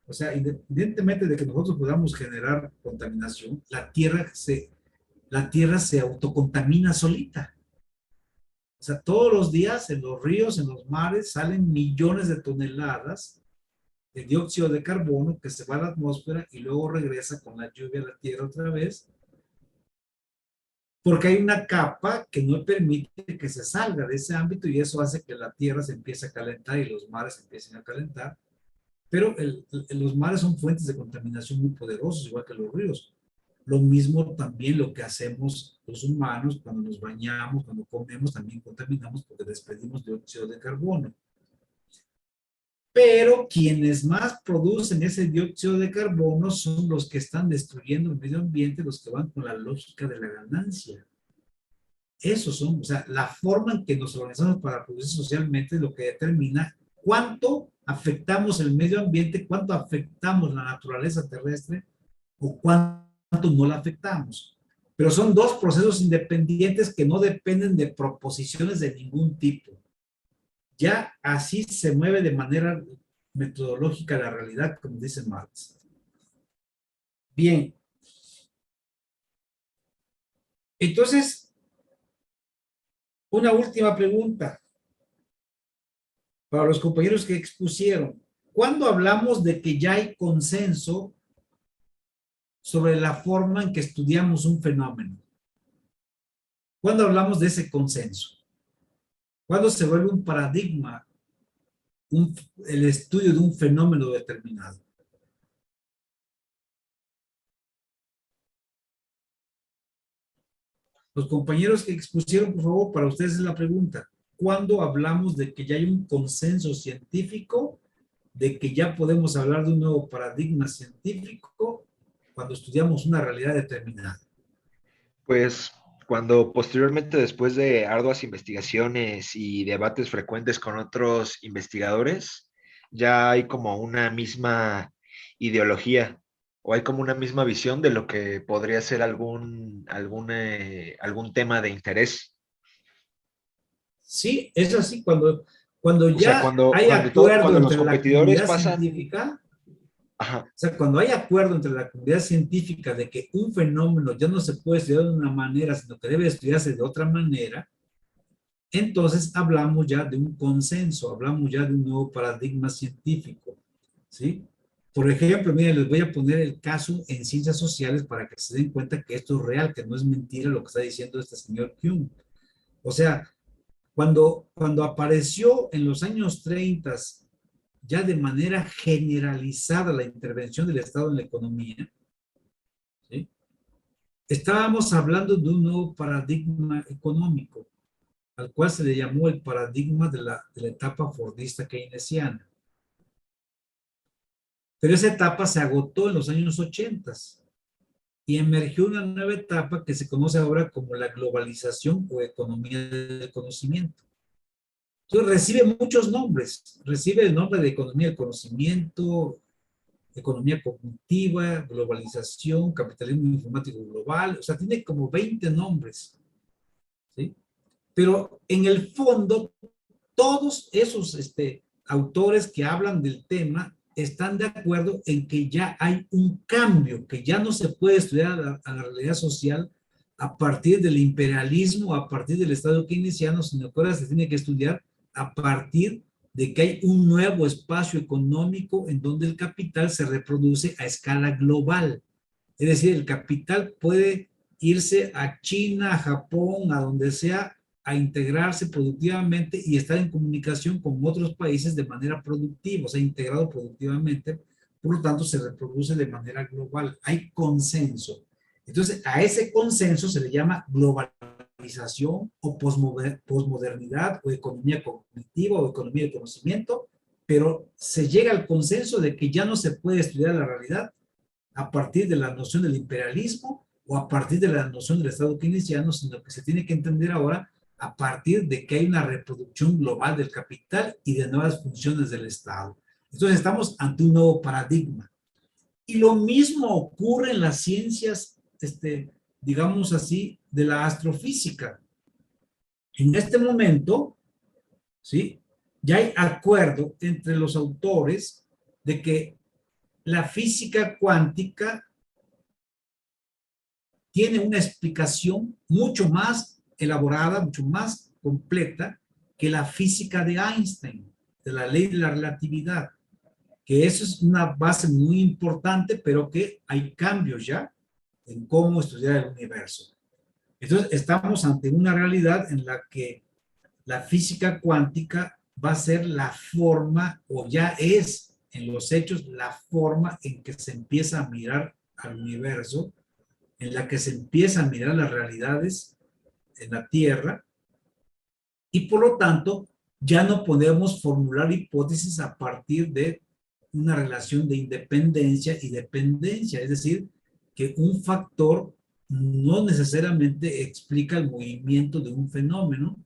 O sea, independientemente de que nosotros podamos generar contaminación, la Tierra se autocontamina solita. O sea, todos los días en los ríos, en los mares, salen millones de toneladas de dióxido de carbono que se va a la atmósfera y luego regresa con la lluvia a la Tierra otra vez, porque hay una capa que no permite que se salga de ese ámbito y eso hace que la Tierra se empiece a calentar y los mares se empiecen a calentar. Pero los mares son fuentes de contaminación muy poderosos, igual que los ríos. Lo mismo también lo que hacemos los humanos cuando nos bañamos, cuando comemos, también contaminamos porque despedimos dióxido de carbono. Pero quienes más producen ese dióxido de carbono son los que están destruyendo el medio ambiente, los que van con la lógica de la ganancia. Esos son, o sea, la forma en que nos organizamos para producir socialmente es lo que determina cuánto afectamos el medio ambiente, cuánto afectamos la naturaleza terrestre o cuánto no la afectamos. Pero son dos procesos independientes que no dependen de proposiciones de ningún tipo. Ya así se mueve de manera metodológica la realidad, como dice Marx. Bien. Entonces, una última pregunta para los compañeros que expusieron. ¿Cuándo hablamos de que ya hay consenso sobre la forma en que estudiamos un fenómeno? ¿Cuándo hablamos de ese consenso? ¿Cuándo se vuelve un paradigma el estudio de un fenómeno determinado? Los compañeros que expusieron, por favor, para ustedes es la pregunta. ¿Cuándo hablamos de que ya hay un consenso científico, de que ya podemos hablar de un nuevo paradigma científico cuando estudiamos una realidad determinada? Pues cuando posteriormente, después de arduas investigaciones y debates frecuentes con otros investigadores, ya hay como una misma ideología o hay como una misma visión de lo que podría ser algún tema de interés. Sí, es así. Cuando O sea, ya hay acuerdo cuando los entre la competidores comunidad pasan... científica, Ajá. o sea, cuando hay acuerdo entre la comunidad científica de que un fenómeno ya no se puede estudiar de una manera, sino que debe estudiarse de otra manera, entonces hablamos ya de un consenso, hablamos ya de un nuevo paradigma científico, ¿sí? Por ejemplo, miren, les voy a poner el caso en ciencias sociales para que se den cuenta que esto es real, que no es mentira lo que está diciendo este señor Kuhn. O sea, cuando apareció en los años 30 ya de manera generalizada la intervención del Estado en la economía, ¿sí? Estábamos hablando de un nuevo paradigma económico, al cual se le llamó el paradigma de la etapa fordista keynesiana. Pero esa etapa se agotó en los años 80 y emergió una nueva etapa que se conoce ahora como la globalización o economía del conocimiento. Entonces recibe muchos nombres, recibe el nombre de economía del conocimiento, economía cognitiva, globalización, capitalismo informático global, o sea, tiene como 20 nombres, ¿sí? Pero en el fondo, todos esos autores que hablan del tema están de acuerdo en que ya hay un cambio, que ya no se puede estudiar a la realidad social a partir del imperialismo, a partir del Estado keynesiano, sino que ahora se tiene que estudiar a partir de que hay un nuevo espacio económico en donde el capital se reproduce a escala global. Es decir, el capital puede irse a China, a Japón, a donde sea, a integrarse productivamente y estar en comunicación con otros países de manera productiva, o sea, integrado productivamente, por lo tanto se reproduce de manera global. Hay consenso. Entonces, a ese consenso se le llama globalización o posmodernidad o economía cognitiva o economía del conocimiento, pero se llega al consenso de que ya no se puede estudiar la realidad a partir de la noción del imperialismo o a partir de la noción del Estado keynesiano, sino que se tiene que entender ahora a partir de que hay una reproducción global del capital y de nuevas funciones del Estado. Entonces estamos ante un nuevo paradigma. Y lo mismo ocurre en las ciencias, digamos así, de la astrofísica. En este momento, ¿sí? Ya hay acuerdo entre los autores de que la física cuántica tiene una explicación mucho más elaborada, mucho más completa que la física de Einstein, de la ley de la relatividad. que eso es una base muy importante, pero que hay cambios ya en cómo estudiar el universo. Entonces, estamos ante una realidad en la que la física cuántica va a ser la forma, o ya es en los hechos, la forma en que se empieza a mirar al universo, en la que se empieza a mirar las realidades en la Tierra, y por lo tanto, ya no podemos formular hipótesis a partir de una relación de independencia y dependencia, es decir, que un factor no necesariamente explica el movimiento de un fenómeno,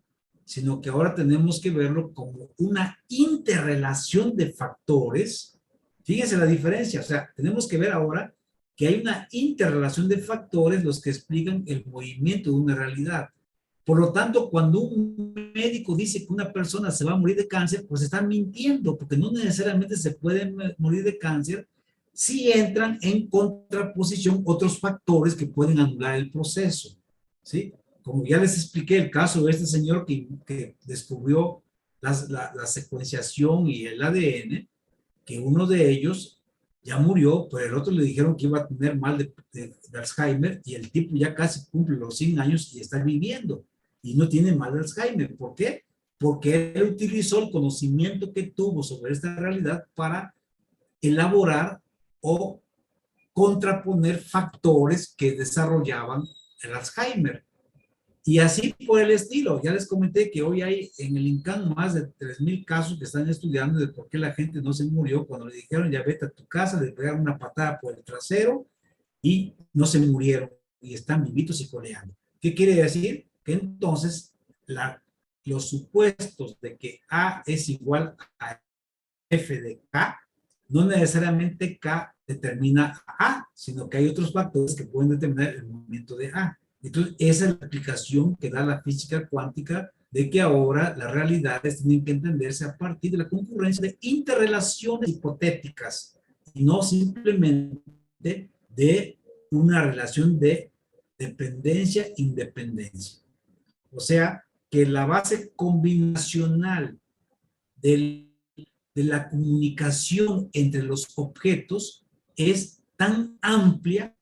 sino que ahora tenemos que verlo como una interrelación de factores. Fíjense la diferencia, o sea, tenemos que ver ahora que hay una interrelación de factores los que explican el movimiento de una realidad. Por lo tanto, cuando un médico dice que una persona se va a morir de cáncer, pues están mintiendo, porque no necesariamente se puede morir de cáncer si entran en contraposición otros factores que pueden anular el proceso, ¿sí? Como ya les expliqué el caso de este señor que descubrió la secuenciación y el ADN, que uno de ellos ya murió, pero el otro le dijeron que iba a tener mal de Alzheimer, y el tipo ya casi cumple los 100 años y está viviendo, y no tiene mal de Alzheimer. ¿Por qué? Porque él utilizó el conocimiento que tuvo sobre esta realidad para elaborar o contraponer factores que desarrollaban el Alzheimer. Y así por el estilo. Ya les comenté que hoy hay en el INCAN más de 3,000 casos que están estudiando de por qué la gente no se murió cuando le dijeron ya vete a tu casa, le pegaron una patada por el trasero y no se murieron y están vivitos y coleando. ¿Qué quiere decir? Que entonces los supuestos de que A es igual a F de K, no necesariamente K determina A, sino que hay otros factores que pueden determinar el movimiento de A. Entonces, esa es la aplicación que da la física cuántica, de que ahora las realidades tienen que entenderse a partir de la concurrencia de interrelaciones hipotéticas y no simplemente de una relación de dependencia-independencia. O sea, que la base combinacional de la comunicación entre los objetos es tan amplia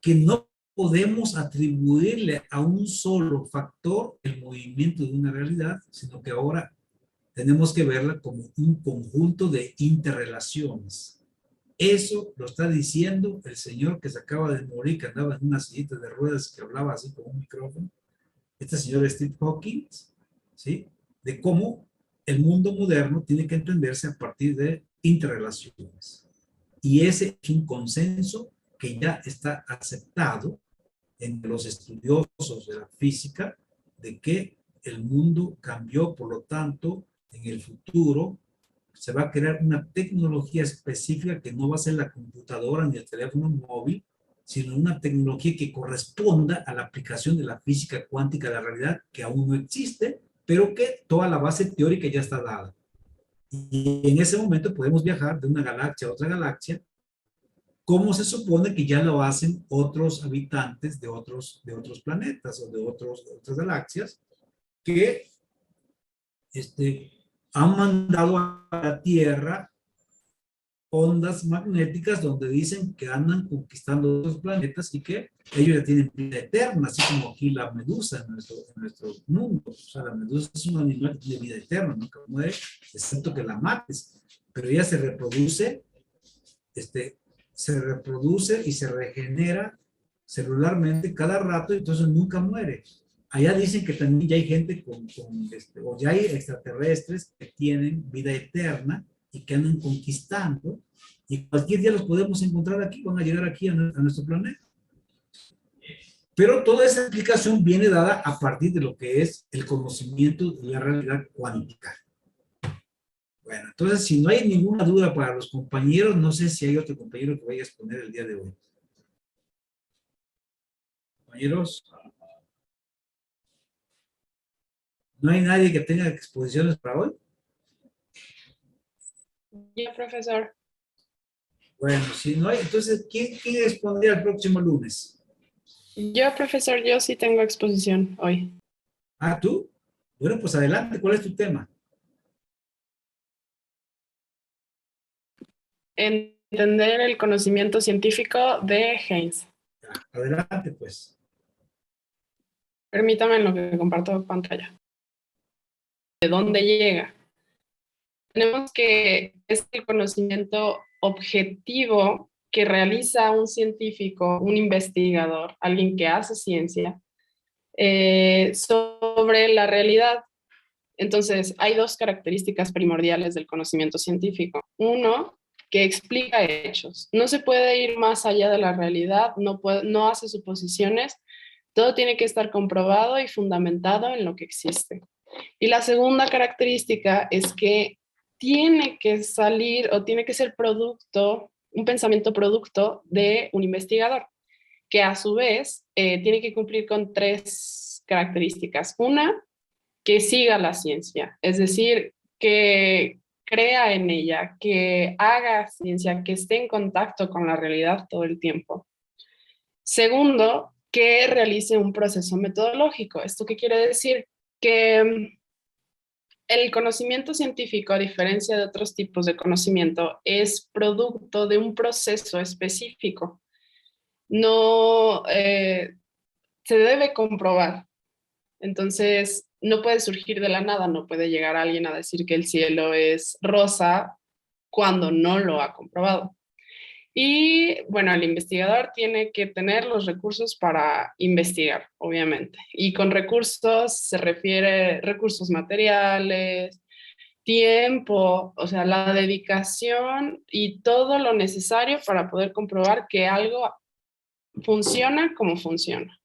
que no podemos atribuirle a un solo factor el movimiento de una realidad, sino que ahora tenemos que verla como un conjunto de interrelaciones. Eso lo está diciendo el señor que se acaba de morir, que andaba en una sillita de ruedas, que hablaba así con un micrófono, este señor Steve Hawking, ¿sí? De cómo el mundo moderno tiene que entenderse a partir de interrelaciones. Y ese es un consenso que ya está aceptado entre los estudiosos de la física, de que el mundo cambió, por lo tanto, en el futuro se va a crear una tecnología específica que no va a ser la computadora ni el teléfono móvil, sino una tecnología que corresponda a la aplicación de la física cuántica de la realidad, que aún no existe, pero que toda la base teórica ya está dada. Y en ese momento podemos viajar de una galaxia a otra galaxia, como se supone que ya lo hacen otros habitantes de otros planetas o de otras galaxias, que han mandado a la Tierra ondas magnéticas donde dicen que andan conquistando otros planetas y que ellos ya tienen vida eterna, así como aquí la medusa en nuestro mundo. O sea, la medusa es un animal que tiene vida eterna, nunca muere, excepto que la mates, pero ella se reproduce, y se regenera celularmente cada rato, y entonces nunca muere. Allá dicen que también ya hay gente o ya hay extraterrestres que tienen vida eterna y que andan conquistando, y cualquier día los podemos encontrar aquí, van a llegar aquí a nuestro planeta. Pero toda esa explicación viene dada a partir de lo que es el conocimiento de la realidad cuántica. Bueno, entonces, si no hay ninguna duda para los compañeros, no sé si hay otro compañero que vaya a exponer el día de hoy. Compañeros, ¿no hay nadie que tenga exposiciones para hoy? Yo, profesor. Bueno, si no hay, entonces, ¿quién expondría el próximo lunes? Yo, profesor, yo sí tengo exposición hoy. Ah, ¿tú? Bueno, pues adelante, ¿cuál es tu tema? entender el conocimiento científico de Haynes. Adelante, pues. Permítame en lo que comparto pantalla. ¿De dónde llega? Tenemos que es el conocimiento objetivo que realiza un científico, un investigador, alguien que hace ciencia, sobre la realidad. Entonces, hay dos características primordiales del conocimiento científico. Uno, que explica hechos. No se puede ir más allá de la realidad, no hace suposiciones, todo tiene que estar comprobado y fundamentado en lo que existe. Y la segunda característica es que tiene que salir o tiene que ser producto, un pensamiento producto de un investigador, que a su vez tiene que cumplir con tres características. Una, que siga la ciencia, es decir, que crea en ella, que haga ciencia, que esté en contacto con la realidad todo el tiempo. Segundo, que realice un proceso metodológico. ¿Esto qué quiere decir? Que el conocimiento científico, a diferencia de otros tipos de conocimiento, es producto de un proceso específico. No se debe comprobar. Entonces, no puede surgir de la nada, no puede llegar alguien a decir que el cielo es rosa cuando no lo ha comprobado. Y bueno, el investigador tiene que tener los recursos para investigar, obviamente. Y con recursos se refiere recursos materiales, tiempo, o sea, la dedicación y todo lo necesario para poder comprobar que algo funciona como funciona.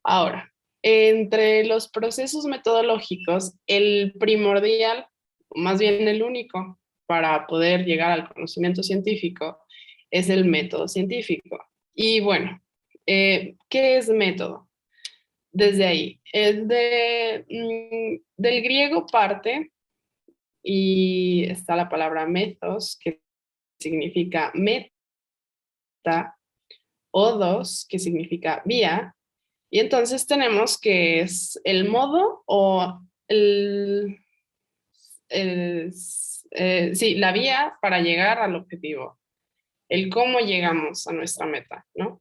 Ahora, entre los procesos metodológicos, el primordial, más bien el único, para poder llegar al conocimiento científico es el método científico. Y bueno, ¿qué es método? Desde ahí, del griego parte y está la palabra metos, que significa meta, odos, que significa vía, y entonces tenemos que es el modo o sí, la vía para llegar al objetivo, el cómo llegamos a nuestra meta, ¿no?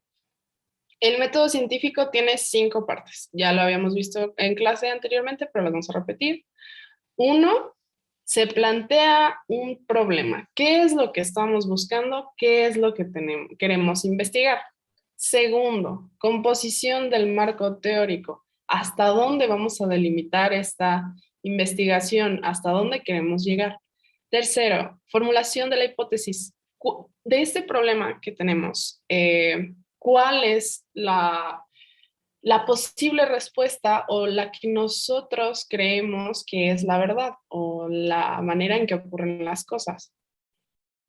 El método científico tiene 5 partes. Ya lo habíamos visto en clase anteriormente, pero lo vamos a repetir. 1, se plantea un problema. ¿Qué es lo que estamos buscando? ¿Qué es lo que queremos investigar? Segundo, composición del marco teórico. ¿Hasta dónde vamos a delimitar esta investigación? ¿Hasta dónde queremos llegar? Tercero, formulación de la hipótesis. De este problema que tenemos, ¿cuál es la posible respuesta o la que nosotros creemos que es la verdad o la manera en que ocurren las cosas?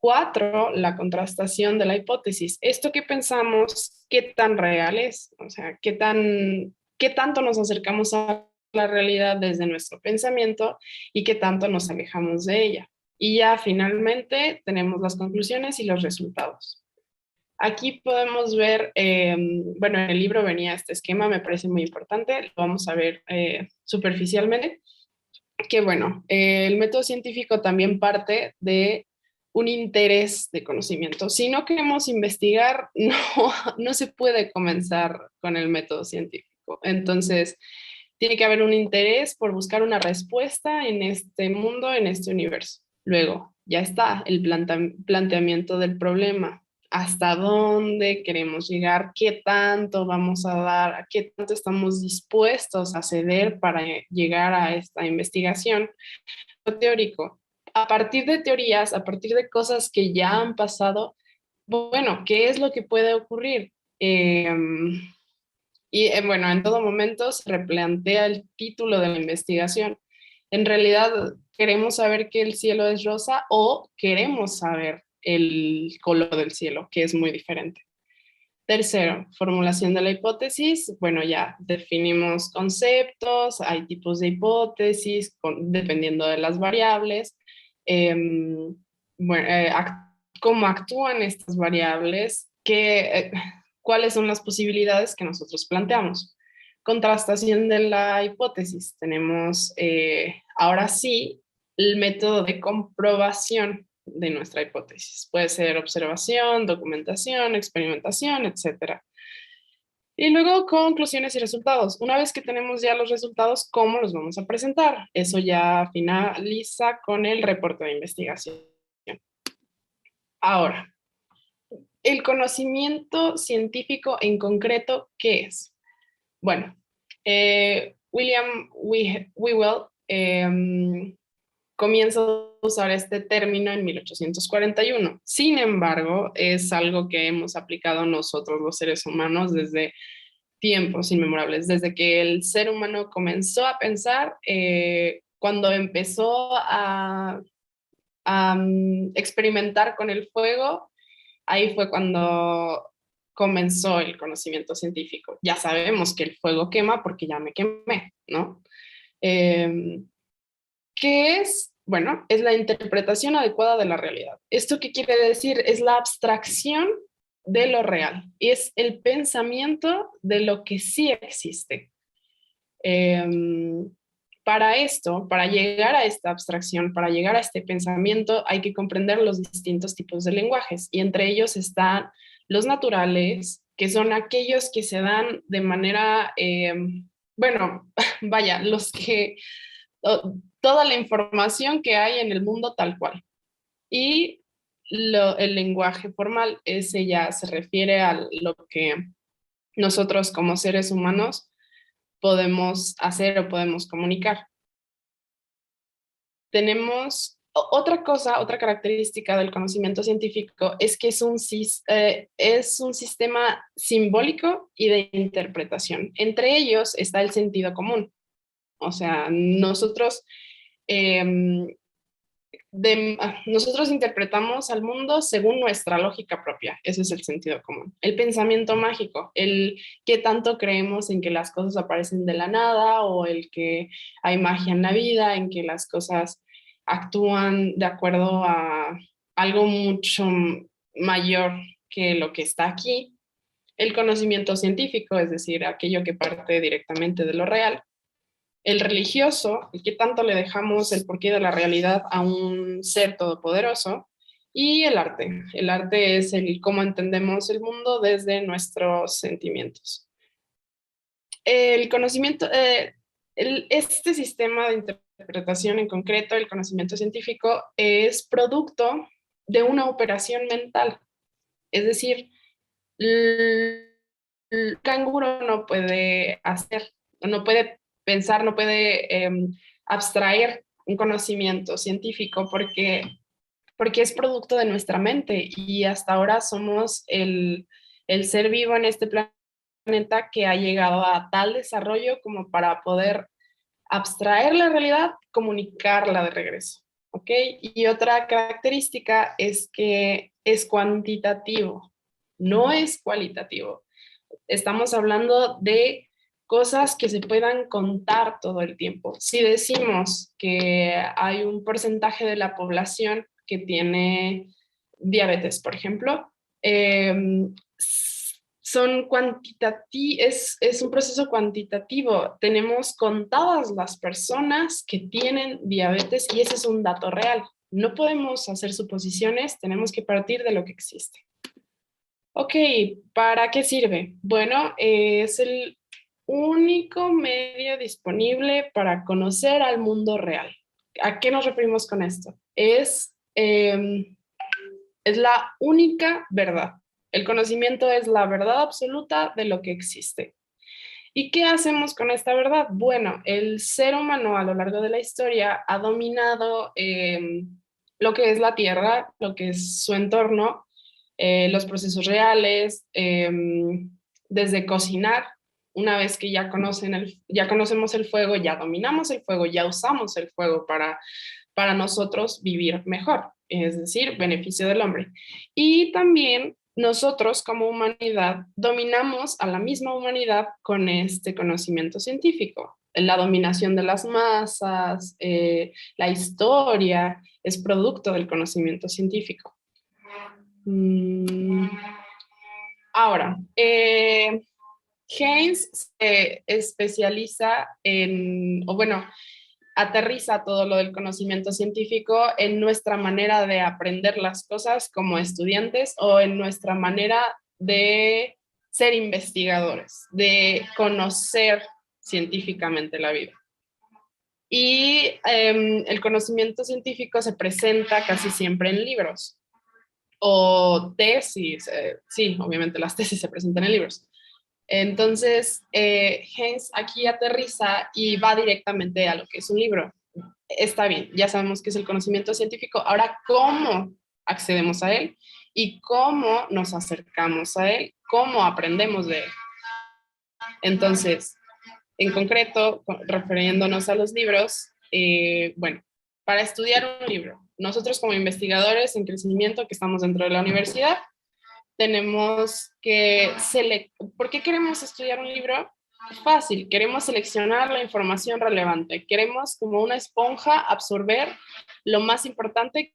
4, la contrastación de la hipótesis. Esto que pensamos, ¿qué tan real es? O sea, ¿qué tanto nos acercamos a la realidad desde nuestro pensamiento y qué tanto nos alejamos de ella? Y ya finalmente tenemos las conclusiones y los resultados. Aquí podemos ver, bueno, en el libro venía este esquema, me parece muy importante, lo vamos a ver superficialmente, que bueno, el método científico también parte de un interés de conocimiento. Si no queremos investigar, no se puede comenzar con el método científico. Entonces, tiene que haber un interés por buscar una respuesta en este mundo, en este universo. Luego, ya está el planteamiento del problema. ¿Hasta dónde queremos llegar? ¿Qué tanto vamos a dar? ¿A qué tanto estamos dispuestos a ceder para llegar a esta investigación? Lo teórico. A partir de teorías, a partir de cosas que ya han pasado, bueno, ¿qué es lo que puede ocurrir? Bueno, en todo momento se replantea el título de la investigación. En realidad, ¿queremos saber que el cielo es rosa o queremos saber el color del cielo, que es muy diferente? Tercero, formulación de la hipótesis. Bueno, ya definimos conceptos, hay tipos de hipótesis dependiendo de las variables. Cómo actúan estas variables, cuáles son las posibilidades que nosotros planteamos. Contrastación de la hipótesis. Tenemos ahora sí el método de comprobación. de nuestra hipótesis. Puede ser observación, documentación, experimentación, etc. Y luego conclusiones y resultados. Una vez que tenemos ya los resultados, ¿cómo los vamos a presentar? Eso ya finaliza con el reporte de investigación. Ahora, el conocimiento científico en concreto, ¿qué es? Bueno, William Whewell comienza a usar este término en 1841. Sin embargo, es algo que hemos aplicado nosotros los seres humanos desde tiempos inmemorables, desde que el ser humano comenzó a pensar, cuando empezó a experimentar con el fuego, ahí fue cuando comenzó el conocimiento científico. Ya sabemos que el fuego quema porque ya me quemé, ¿no? ¿Qué es? Bueno, es la interpretación adecuada de la realidad. ¿Esto qué quiere decir? Es la abstracción de lo real. Y es el pensamiento de lo que sí existe. Para esto, para llegar a esta abstracción, para llegar a este pensamiento, hay que comprender los distintos tipos de lenguajes. Y entre ellos están los naturales, que son aquellos que se dan de manera, bueno, vaya, los que toda la información que hay en el mundo tal cual. Y el lenguaje formal, ese ya se refiere a lo que nosotros como seres humanos podemos hacer o podemos comunicar. Tenemos otra cosa, otra característica del conocimiento científico es que es un sistema simbólico y de interpretación. Entre ellos está el sentido común. O sea, nosotros nosotros interpretamos al mundo según nuestra lógica propia. Ese es el sentido común. El pensamiento mágico, el que tanto creemos en que las cosas aparecen de la nada, o el que hay magia en la vida, en que las cosas actúan de acuerdo a algo mucho mayor que lo que está aquí. El conocimiento científico, es decir, aquello que parte directamente de lo real. El religioso, el que tanto le dejamos el porqué de la realidad a un ser todopoderoso. Y el arte. El arte es el cómo entendemos el mundo desde nuestros sentimientos. El conocimiento, este sistema de interpretación en concreto, el conocimiento científico, es producto de una operación mental. Es decir, el canguro no puede hacer, no puede pensar, no puede abstraer un conocimiento científico porque es producto de nuestra mente, y hasta ahora somos el ser vivo en este planeta que ha llegado a tal desarrollo como para poder abstraer la realidad, comunicarla de regreso. ¿Ok? Y otra característica es que es cuantitativo, no es cualitativo. Estamos hablando de cosas que se puedan contar todo el tiempo. Si decimos que hay un porcentaje de la población que tiene diabetes, por ejemplo, es un proceso cuantitativo. Tenemos contadas las personas que tienen diabetes y ese es un dato real. No podemos hacer suposiciones, tenemos que partir de lo que existe. Ok, ¿para qué sirve? Bueno, es el único medio disponible para conocer al mundo real. ¿A qué nos referimos con esto? Es la única verdad. El conocimiento es la verdad absoluta de lo que existe. ¿Y qué hacemos con esta verdad? Bueno, el ser humano a lo largo de la historia ha dominado lo que es la Tierra, lo que es su entorno, los procesos reales, desde cocinar. Una vez que ya conocemos el fuego, ya dominamos el fuego, ya usamos el fuego para nosotros vivir mejor, es decir, beneficio del hombre. Y también nosotros como humanidad dominamos a la misma humanidad con este conocimiento científico. La dominación de las masas, la historia, es producto del conocimiento científico. Ahora, Haynes se especializa aterriza todo lo del conocimiento científico en nuestra manera de aprender las cosas como estudiantes o en nuestra manera de ser investigadores, de conocer científicamente la vida. Y el conocimiento científico se presenta casi siempre en libros o tesis. Sí, obviamente las tesis se presentan en libros. Entonces, Heinz aquí aterriza y va directamente a lo que es un libro. Está bien, ya sabemos qué es el conocimiento científico. Ahora, ¿cómo accedemos a él? Y cómo nos acercamos a él, cómo aprendemos de él. Entonces, en concreto, refiriéndonos a los libros, bueno, para estudiar un libro, nosotros como investigadores en crecimiento que estamos dentro de la universidad, tenemos que ¿por qué queremos estudiar un libro? Fácil, queremos seleccionar la información relevante, queremos como una esponja absorber lo más importante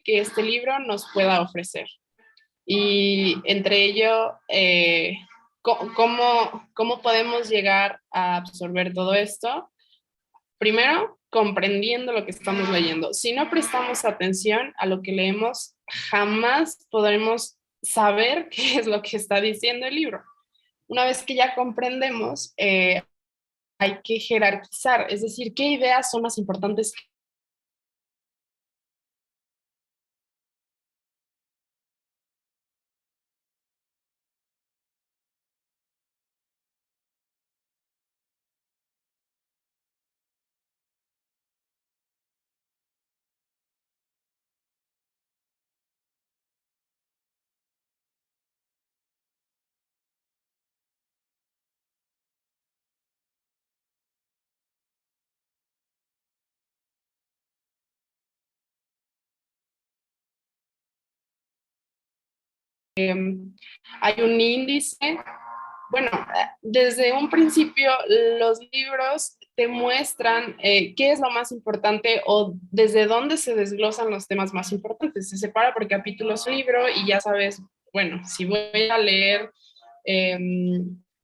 que este libro nos pueda ofrecer. Y entre ello, ¿cómo podemos llegar a absorber todo esto? Primero, comprendiendo lo que estamos leyendo. Si no prestamos atención a lo que leemos, jamás podremos saber qué es lo que está diciendo el libro. Una vez que ya comprendemos, hay que jerarquizar, es decir, qué ideas son más importantes. Hay un índice. Bueno, desde un principio los libros te muestran qué es lo más importante o desde dónde se desglosan los temas más importantes. Se separa por capítulos un libro y ya sabes, bueno, si voy a leer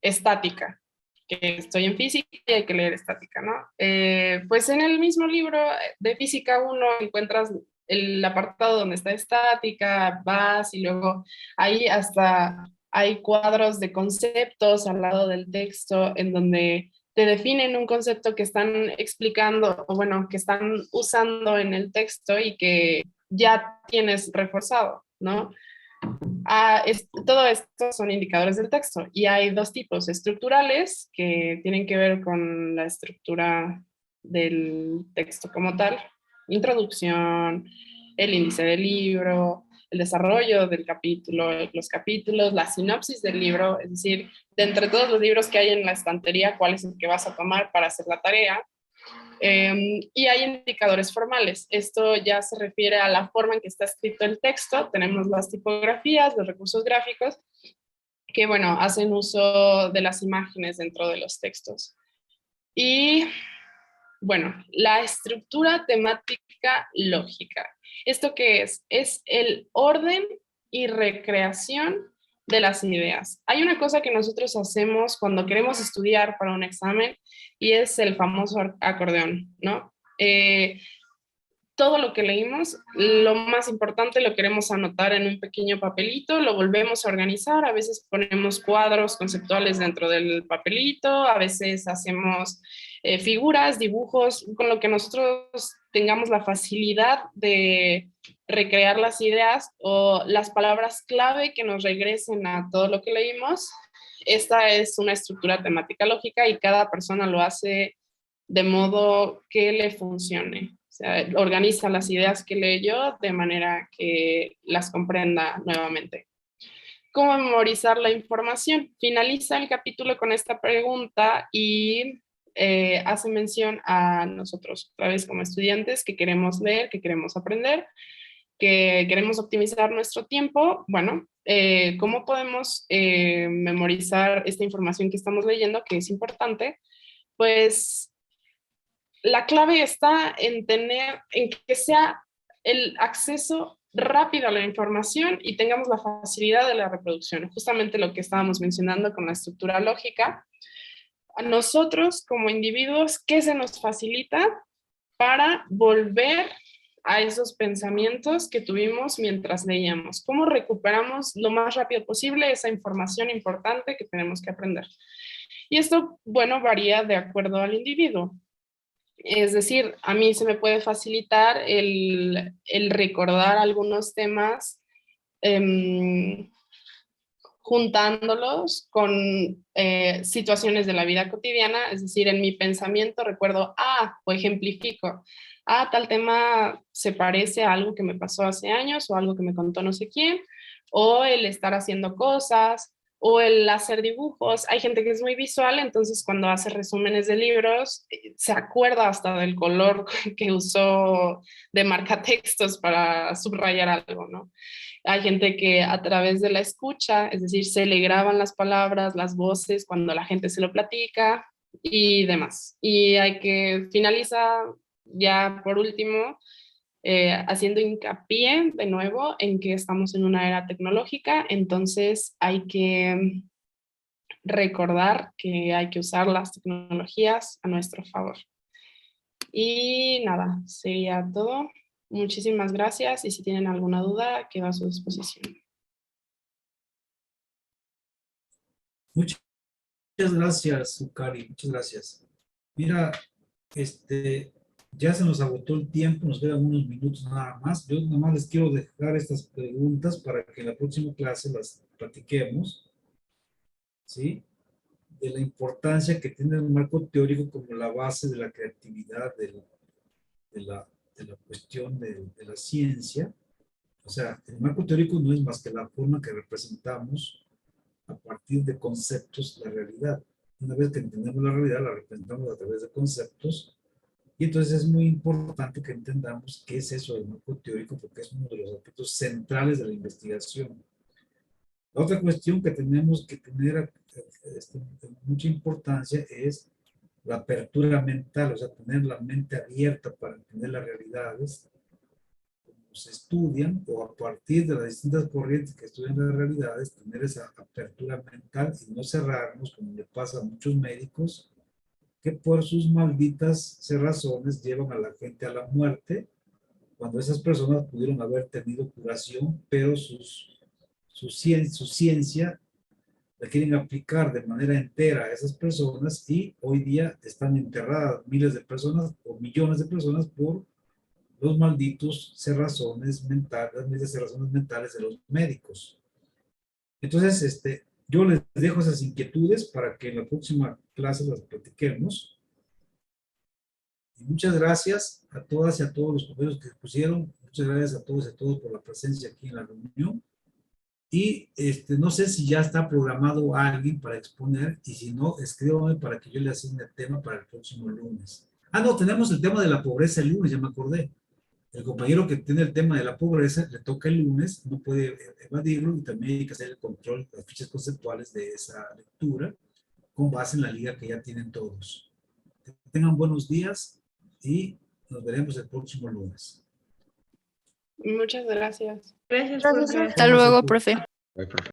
estática, que estoy en física y hay que leer estática, ¿no? Pues en el mismo libro de física 1 encuentras el apartado donde está estática, vas y luego ahí hasta hay cuadros de conceptos al lado del texto en donde te definen un concepto que están explicando o bueno, que están usando en el texto y que ya tienes reforzado, ¿no? Todo esto son indicadores del texto y hay dos tipos, estructurales, que tienen que ver con la estructura del texto como tal, introducción, el índice del libro, el desarrollo del capítulo, los capítulos, la sinopsis del libro, es decir, de entre todos los libros que hay en la estantería, cuál es el que vas a tomar para hacer la tarea. Y hay indicadores formales. Esto ya se refiere a la forma en que está escrito el texto. Tenemos las tipografías, los recursos gráficos, que, bueno, hacen uso de las imágenes dentro de los textos. Y, bueno, la estructura temática lógica. ¿Esto qué es? Es el orden y recreación de las ideas. Hay una cosa que nosotros hacemos cuando queremos estudiar para un examen y es el famoso acordeón, ¿no? Todo lo que leímos, lo más importante lo queremos anotar en un pequeño papelito, lo volvemos a organizar, a veces ponemos cuadros conceptuales dentro del papelito, a veces hacemos figuras, dibujos, con lo que nosotros tengamos la facilidad de recrear las ideas o las palabras clave que nos regresen a todo lo que leímos. Esta es una estructura temática lógica y cada persona lo hace de modo que le funcione. O sea, organiza las ideas que leyó de manera que las comprenda nuevamente. ¿Cómo memorizar la información? Finaliza el capítulo con esta pregunta y hace mención a nosotros, otra vez como estudiantes, que queremos leer, que queremos aprender, que queremos optimizar nuestro tiempo. Bueno, ¿cómo podemos memorizar esta información que estamos leyendo, que es importante? Pues la clave está en que sea el acceso rápido a la información y tengamos la facilidad de la reproducción, justamente lo que estábamos mencionando con la estructura lógica. A nosotros como individuos, ¿qué se nos facilita? para volver a esos pensamientos que tuvimos mientras leíamos. ¿Cómo recuperamos lo más rápido posible esa información importante que tenemos que aprender? Y esto, bueno, varía de acuerdo al individuo. Es decir, a mí se me puede facilitar el recordar algunos temas juntándolos con situaciones de la vida cotidiana, es decir, en mi pensamiento recuerdo, o ejemplifico, tal tema se parece a algo que me pasó hace años o algo que me contó no sé quién, o el estar haciendo cosas, o el hacer dibujos. Hay gente que es muy visual, entonces cuando hace resúmenes de libros, se acuerda hasta del color que usó de marcatextos para subrayar algo, ¿no? Hay gente que a través de la escucha, es decir, se le graban las palabras, las voces cuando la gente se lo platica y demás. Y hay que finalizar ya por último haciendo hincapié de nuevo en que estamos en una era tecnológica, entonces hay que recordar que hay que usar las tecnologías a nuestro favor. Y nada, sería todo. Muchísimas gracias y si tienen alguna duda, quedo a su disposición. Muchas gracias, Sukari, muchas gracias. Mira, ya se nos agotó el tiempo, nos quedan unos minutos nada más. Yo nada más les quiero dejar estas preguntas para que en la próxima clase las platiquemos, ¿sí? De la importancia que tiene el marco teórico como la base de la creatividad, de la cuestión de la ciencia. O sea, el marco teórico no es más que la forma que representamos a partir de conceptos la realidad. Una vez que entendemos la realidad, la representamos a través de conceptos. Y entonces es muy importante que entendamos qué es eso del marco teórico, porque es uno de los aspectos centrales de la investigación. La otra cuestión que tenemos que tener mucha importancia es la apertura mental, o sea, tener la mente abierta para entender las realidades, como se estudian, o a partir de las distintas corrientes que estudian las realidades, tener esa apertura mental y no cerrarnos, como le pasa a muchos médicos, que por sus malditas cerrazones llevan a la gente a la muerte, cuando esas personas pudieron haber tenido curación, pero su ciencia la quieren aplicar de manera entera a esas personas y hoy día están enterradas miles de personas o millones de personas por los malditos cerrazones mentales, las mismas cerrazones mentales de los médicos. Entonces, yo les dejo esas inquietudes para que en la próxima clase las platiquemos. Y muchas gracias a todas y a todos los compañeros que pusieron. Muchas gracias a todos y a todos por la presencia aquí en la reunión. Y no sé si ya está programado alguien para exponer, y si no, escríbame para que yo le asigne el tema para el próximo lunes. No, tenemos el tema de la pobreza el lunes, ya me acordé. El compañero que tiene el tema de la pobreza le toca el lunes, no puede evadirlo, y también hay que hacer el control, las fichas conceptuales de esa lectura, con base en la liga que ya tienen todos. Que tengan buenos días y nos veremos el próximo lunes. Muchas gracias. Gracias, Gracias, profe. Hasta luego, profe. Bye, profe.